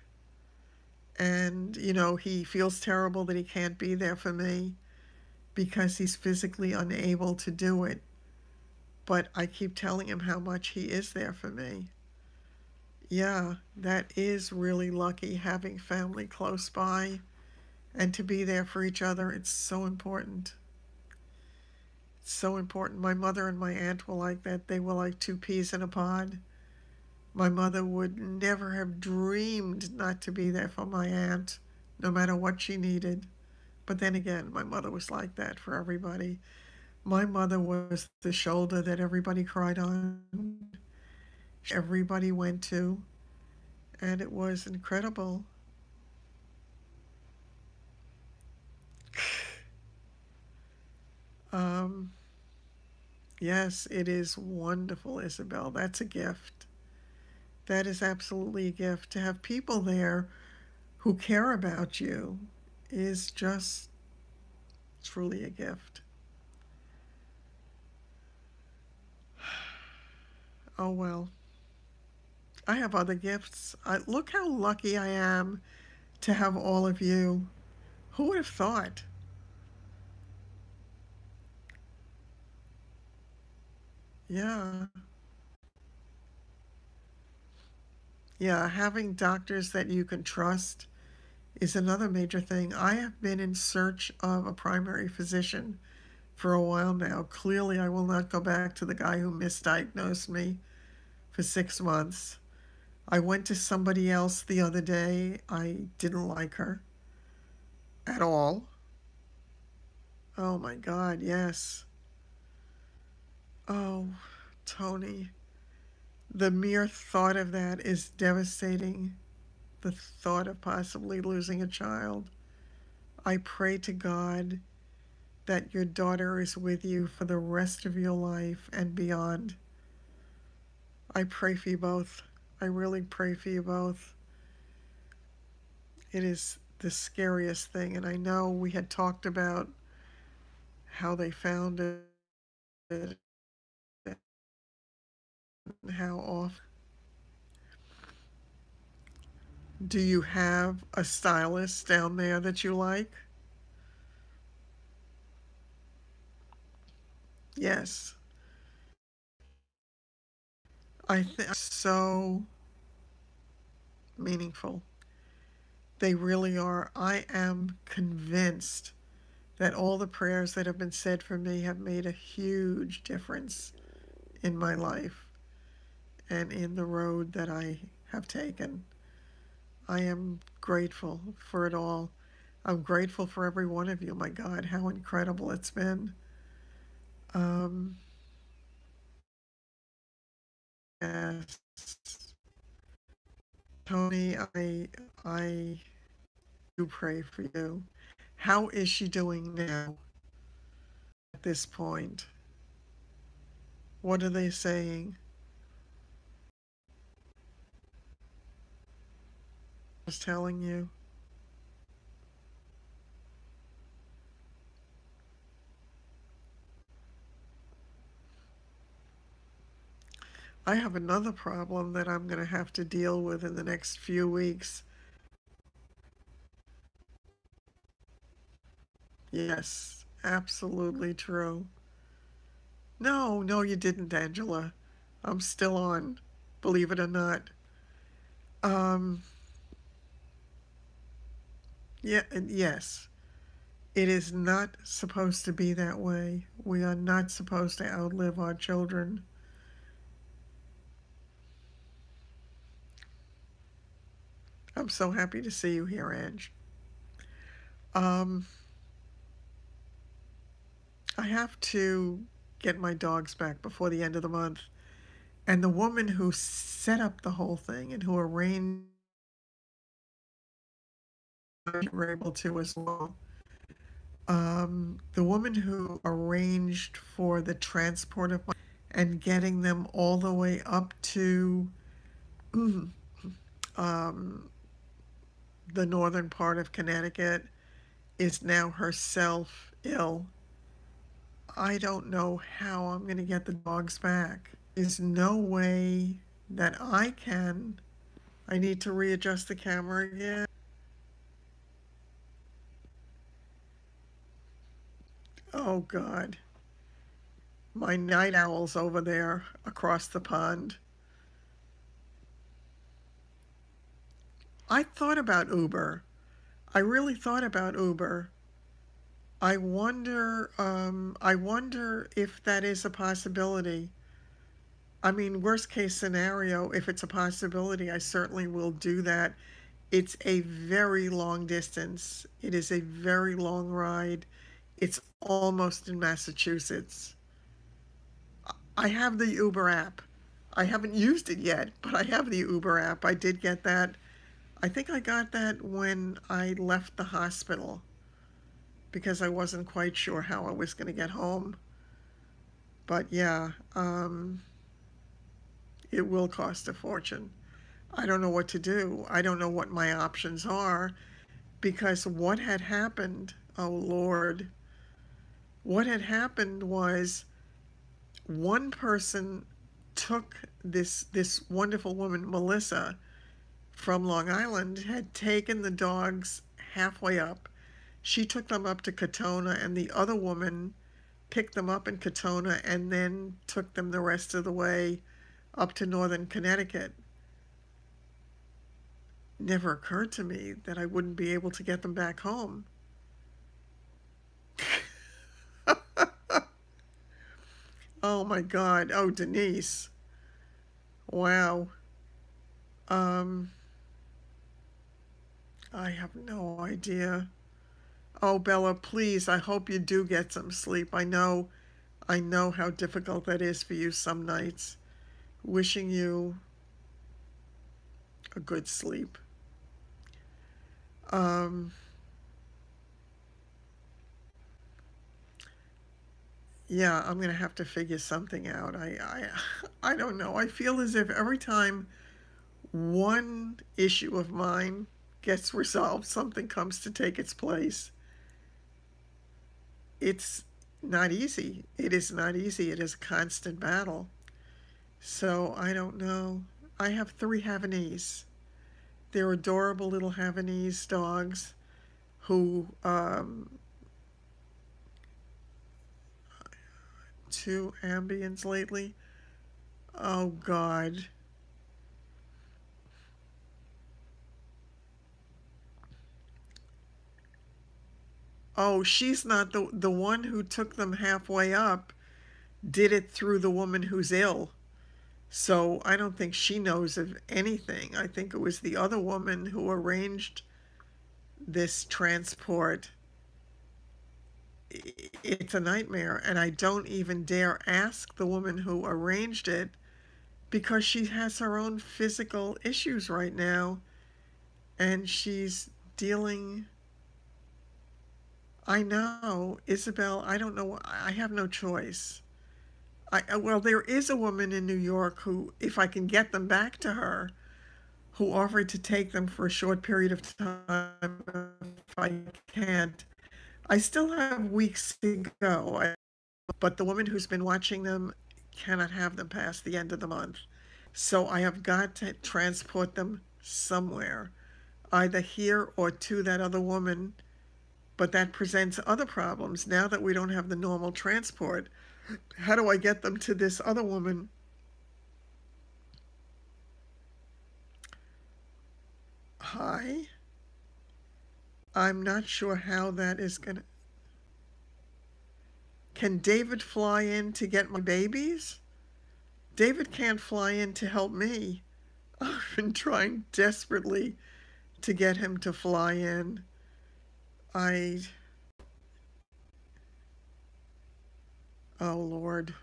And, he feels terrible that he can't be there for me because he's physically unable to do it. But I keep telling him how much he is there for me. Yeah, that is really lucky having family close by and to be there for each other. It's so important. It's so important. My mother and my aunt were like that. They were like two peas in a pod. My mother would never have dreamed not to be there for my aunt, no matter what she needed. But then again, my mother was like that for everybody. My mother was the shoulder that everybody cried on, everybody went to, and it was incredible. Um, yes, it is wonderful, Isabel. That's a gift. That is absolutely a gift. To have people there who care about you is just truly a gift. Oh well, I have other gifts. Look how lucky I am to have all of you. Who would have thought? Yeah, yeah, having doctors that you can trust is another major thing. I have been in search of a primary physician for a while now. Clearly, I will not go back to the guy who misdiagnosed me for 6 months. I went to somebody else the other day. I didn't like her at all. Oh my God, yes. Oh, Tony, the mere thought of that is devastating. The thought of possibly losing a child. I pray to God that your daughter is with you for the rest of your life and beyond. I pray for you both. I really pray for you both. It is the scariest thing, and I know we had talked about how they found it and how often. Do you have a stylist down there that you like? Yes. I think so meaningful. They really are. I am convinced that all the prayers that have been said for me have made a huge difference in my life and in the road that I have taken. I am grateful for it all. I'm grateful for every one of you. My God, how incredible it's been. Um, yes. Tony, I do pray for you. How is she doing now at this point? What are they saying? I was telling you. I have another problem that I'm going to have to deal with in the next few weeks. Yes, absolutely true. No, no, you didn't, Angela. I'm still on, believe it or not. Um, yeah, and yes, it is not supposed to be that way. We are not supposed to outlive our children. I'm so happy to see you here, Ange. Um, I have to get my dogs back before the end of the month. And the woman who set up the whole thing and who arranged were able to as well. The woman who arranged for the transport of my and getting them all the way up to um, the northern part of Connecticut is now herself ill. I don't know how I'm going to get the dogs back. There's no way that I can. I need to readjust the camera again. Oh, God. My night owl's over there across the pond. I thought about Uber. I really thought about Uber. I wonder if that is a possibility. I mean, worst case scenario, if it's a possibility, I certainly will do that. It's a very long distance. It is a very long ride. It's almost in Massachusetts. I have the Uber app. I haven't used it yet, but I have the Uber app. I did get that. I think I got that when I left the hospital because I wasn't quite sure how I was going to get home. But yeah, it will cost a fortune. I don't know what to do. I don't know what my options are because what had happened, oh Lord, what had happened was one person took this wonderful woman, Melissa, from Long Island, had taken the dogs halfway up. She took them up to Katona, and the other woman picked them up in Katona and then took them the rest of the way up to northern Connecticut. Never occurred to me that I wouldn't be able to get them back home. Oh my God. Oh, Denise. Wow. Um, I have no idea. Oh, Bella, please, I hope you do get some sleep. I know how difficult that is for you some nights. Wishing you a good sleep. Um, yeah, I'm gonna have to figure something out. I don't know. I feel as if every time one issue of mine gets resolved, something comes to take its place. It's not easy. It is not easy. It is a constant battle. So I don't know. I have 3 Havanese. They're adorable little Havanese dogs who, 2 Ambiens lately. Oh God. Oh, she's not the one who took them halfway up. Did it through the woman who's ill. So I don't think she knows of anything. I think it was the other woman who arranged this transport. It's a nightmare, and I don't even dare ask the woman who arranged it because she has her own physical issues right now, and she's dealing. I know, Isabel, I don't know, I have no choice. Well, there is a woman in New York who, if I can get them back to her, who offered to take them for a short period of time if I can't. I still have weeks to go, but the woman who's been watching them cannot have them past the end of the month. So I have got to transport them somewhere, either here or to that other woman. But that presents other problems. Now that we don't have the normal transport, how do I get them to this other woman? Hi? I'm not sure how that is going to. Can David fly in to get my babies? David can't fly in to help me. I've been trying desperately to get him to fly in. I. Oh, Lord.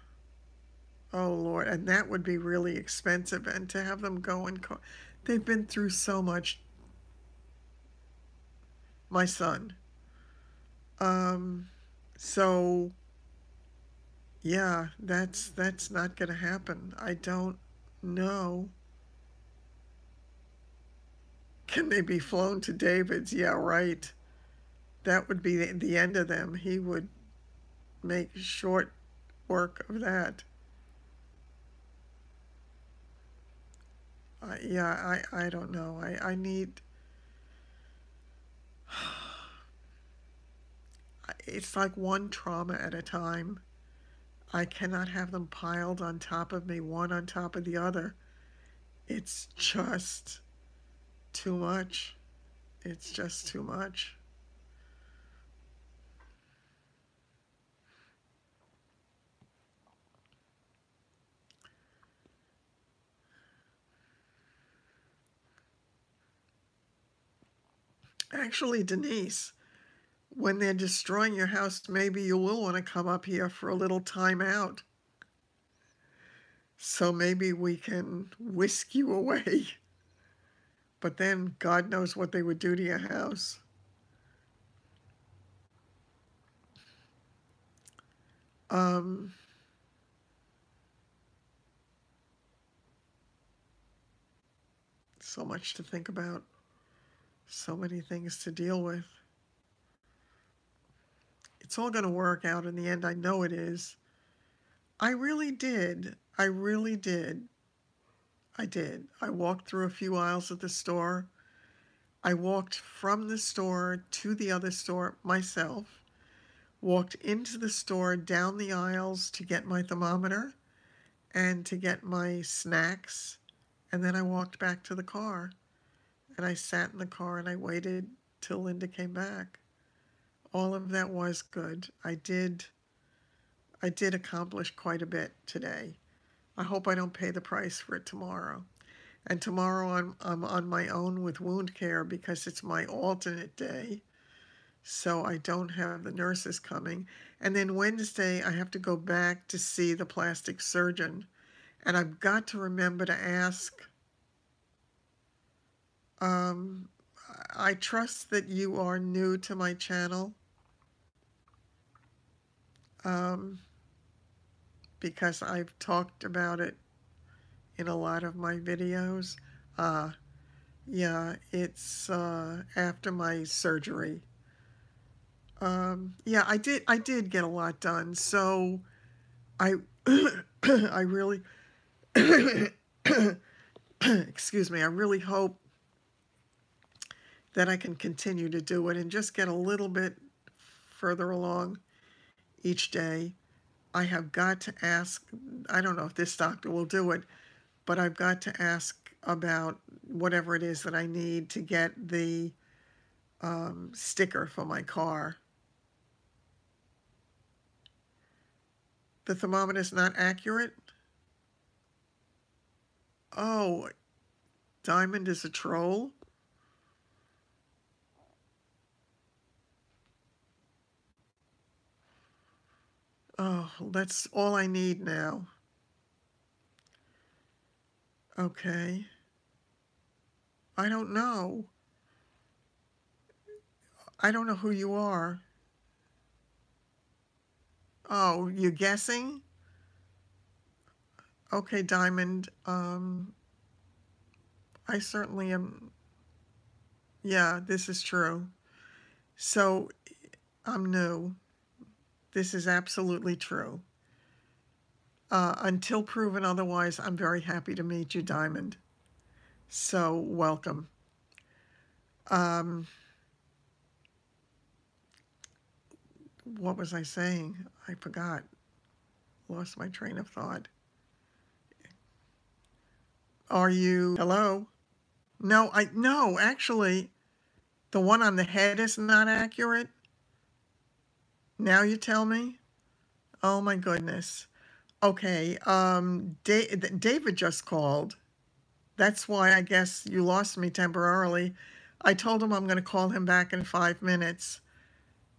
Oh, Lord. And that would be really expensive. And to have them go and. They've been through so much. My son. Um, so yeah, that's not going to happen. I don't know. Can they be flown to David's? Yeah, right. That would be the end of them. He would make short work of that. I don't know. I need. It's like one trauma at a time. I cannot have them piled on top of me, one on top of the other. It's just too much. It's just too much. Actually, Denise, when they're destroying your house, maybe you will want to come up here for a little time out. So maybe we can whisk you away. But then God knows what they would do to your house. Um, so much to think about, so many things to deal with. It's all going to work out in the end. I know it is. I really did. I really did. I did. I walked through a few aisles of the store. I walked from the store to the other store myself, walked into the store down the aisles to get my thermometer and to get my snacks, and then I walked back to the car. And I sat in the car and I waited till Linda came back. All of that was good. I did accomplish quite a bit today. I hope I don't pay the price for it tomorrow. And tomorrow I'm on my own with wound care because it's my alternate day. So I don't have the nurses coming. And then Wednesday I have to go back to see the plastic surgeon. And I've got to remember to ask, I trust that you are new to my channel, because I've talked about it in a lot of my videos. Yeah, it's after my surgery. Yeah, I did get a lot done. So I I really excuse me, I really hope that I can continue to do it and just get a little bit further along each day. I have got to ask, I don't know if this doctor will do it, but I've got to ask about whatever it is that I need to get the sticker for my car. The thermometer is not accurate? Oh, Diamond is a troll? Oh, that's all I need now. Okay. I don't know. I don't know who you are. Oh, you're guessing? Okay, Diamond. I certainly am. Yeah, this is true. So I'm new. This is absolutely true. Until proven otherwise, I'm very happy to meet you, Diamond. So welcome. What was I saying? I forgot. Lost my train of thought. Are you? Hello? No, actually, the one on the head is not accurate. Now you tell me? Oh my goodness. Okay, David just called. That's why I guess you lost me temporarily. I told him I'm going to call him back in 5 minutes.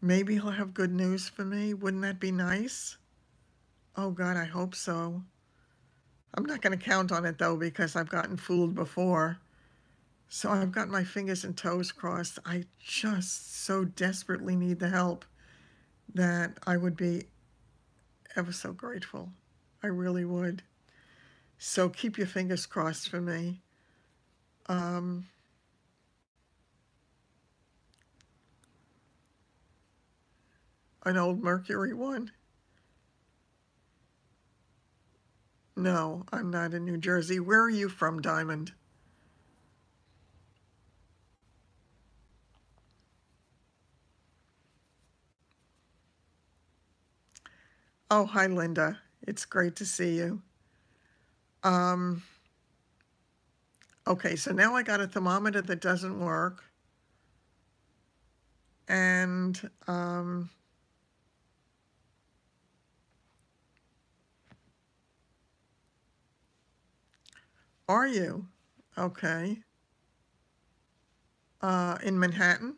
Maybe he'll have good news for me. Wouldn't that be nice? Oh God, I hope so. I'm not going to count on it though because I've gotten fooled before. So I've got my fingers and toes crossed. I just so desperately need the help that I would be ever so grateful. I really would. So keep your fingers crossed for me. An old Mercury one? No, I'm not in New Jersey. Where are you from, Diamond? Oh, hi, Linda. It's great to see you. Okay, so now I got a thermometer that doesn't work. And are you? Okay. In Manhattan?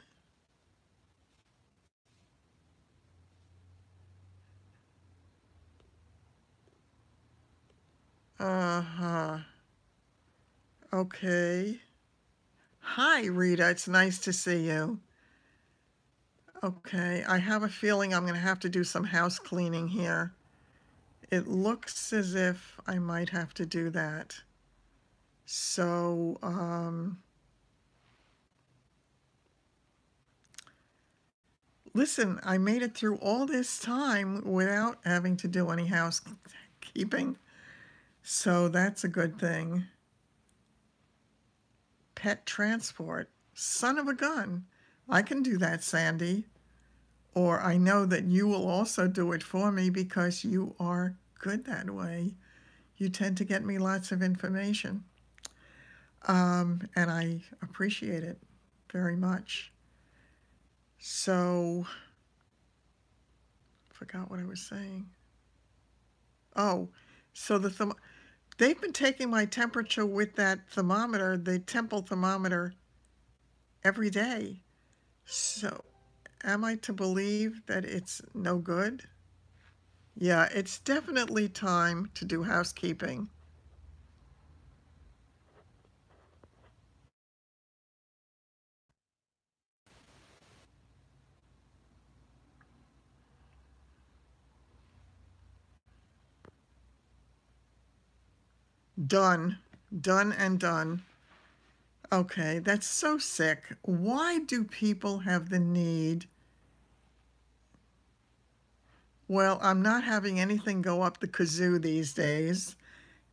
Uh-huh. Okay. Hi, Rita. It's nice to see you. Okay, I have a feeling I'm going to have to do some house cleaning here. It looks as if I might have to do that. So, listen, I made it through all this time without having to do any housekeeping. So that's a good thing. Pet transport. Son of a gun. I can do that, Sandy. Or I know that you will also do it for me because you are good that way. You tend to get me lots of information. And I appreciate it very much. So, forgot what I was saying. Oh, so they've been taking my temperature with that thermometer, the temple thermometer, every day. So, am I to believe that it's no good? Yeah, it's definitely time to do housekeeping. Done. Done and done. Okay, that's so sick. Why do people have the need? Well, I'm not having anything go up the kazoo these days.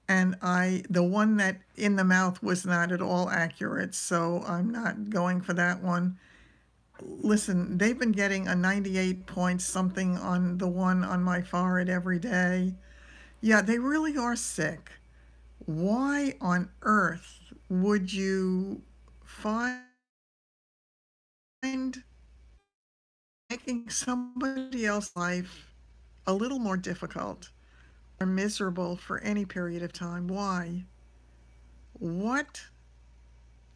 And the one that in the mouth was not at all accurate, so I'm not going for that one. Listen, they've been getting a 98 point something on the one on my forehead every day. Yeah, they really are sick. Why on earth would you find making somebody else's life a little more difficult or miserable for any period of time? Why? What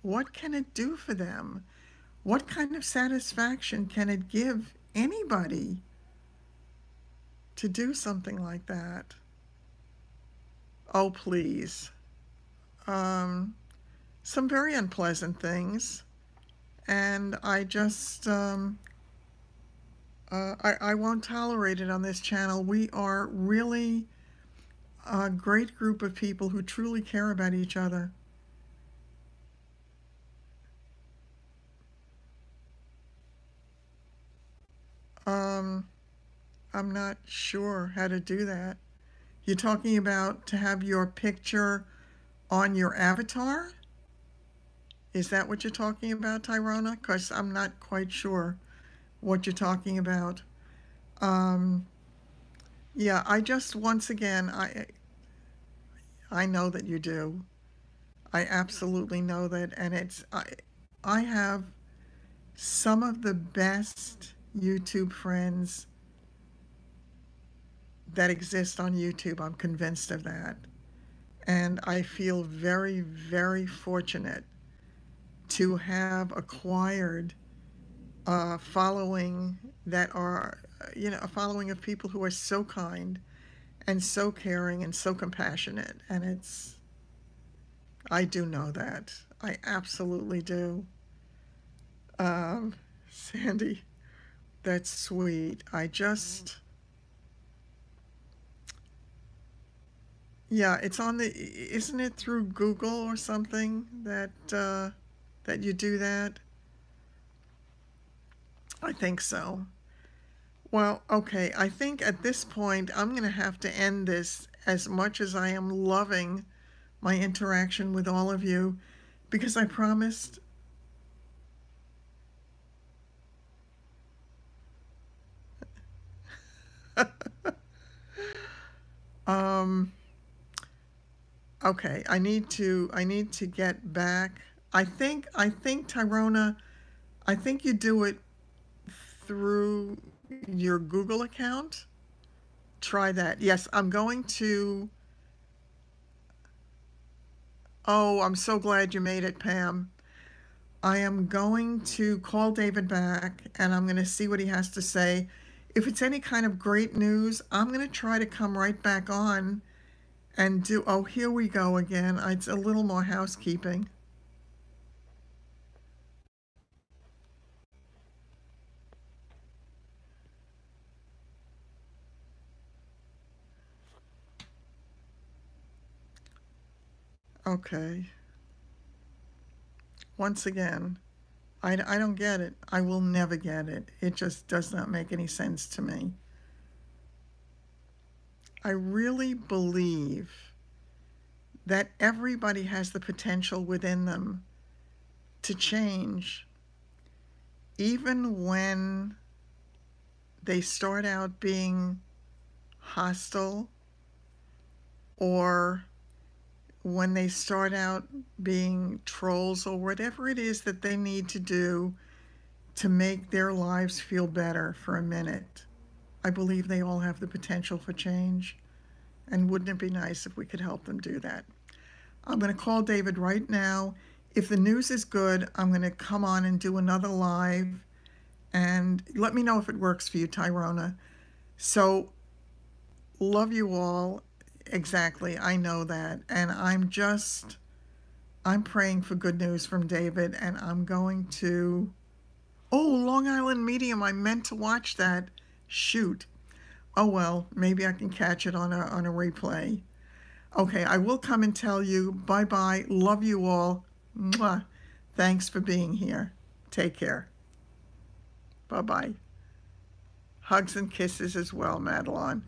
what can it do for them? What kind of satisfaction can it give anybody to do something like that? Oh, please. Um, some very unpleasant things. And I won't tolerate it on this channel. We are really a great group of people who truly care about each other. Um, I'm not sure how to do that. You're talking about to have your picture on your avatar? Is that what you're talking about, Tyrona? Because I'm not quite sure what you're talking about. Um, yeah, I just once again, I know that you do. I absolutely know that, and I have some of the best YouTube friends that exist on YouTube. I'm convinced of that, and I feel very, very fortunate to have acquired a following that are, a following of people who are so kind and so caring and so compassionate. And I do know that. I absolutely do. Um, Sandy, that's sweet. Yeah, it's on isn't it through Google or something that you do that? I think so. Well, okay, I think at this point I'm going to have to end this as much as I am loving my interaction with all of you because I promised. um, okay, I need to get back. I think Tyrona, I think you do it through your Google account. Try that. Yes, I'm going to. Oh, I'm so glad you made it, Pam. I am going to call David back and I'm going to see what he has to say. If it's any kind of great news, I'm going to try to come right back on and do. Oh, here we go again. It's a little more housekeeping. Okay. Once again, I don't get it. I will never get it. It just does not make any sense to me. I really believe that everybody has the potential within them to change, even when they start out being hostile or when they start out being trolls or whatever it is that they need to do to make their lives feel better for a minute. I believe they all have the potential for change. And wouldn't it be nice if we could help them do that? I'm going to call David right now. If the news is good, I'm going to come on and do another live. And let me know if it works for you, Taruna. So, love you all. Exactly, I know that. And I'm praying for good news from David. And I'm going to. Oh, Long Island Medium. I meant to watch that. Shoot. Oh well, maybe I can catch it on a replay. Okay, I will come and tell you. Bye bye. Love you all. Mwah. Thanks for being here. Take care. Bye bye. Hugs and kisses as well, Madeline.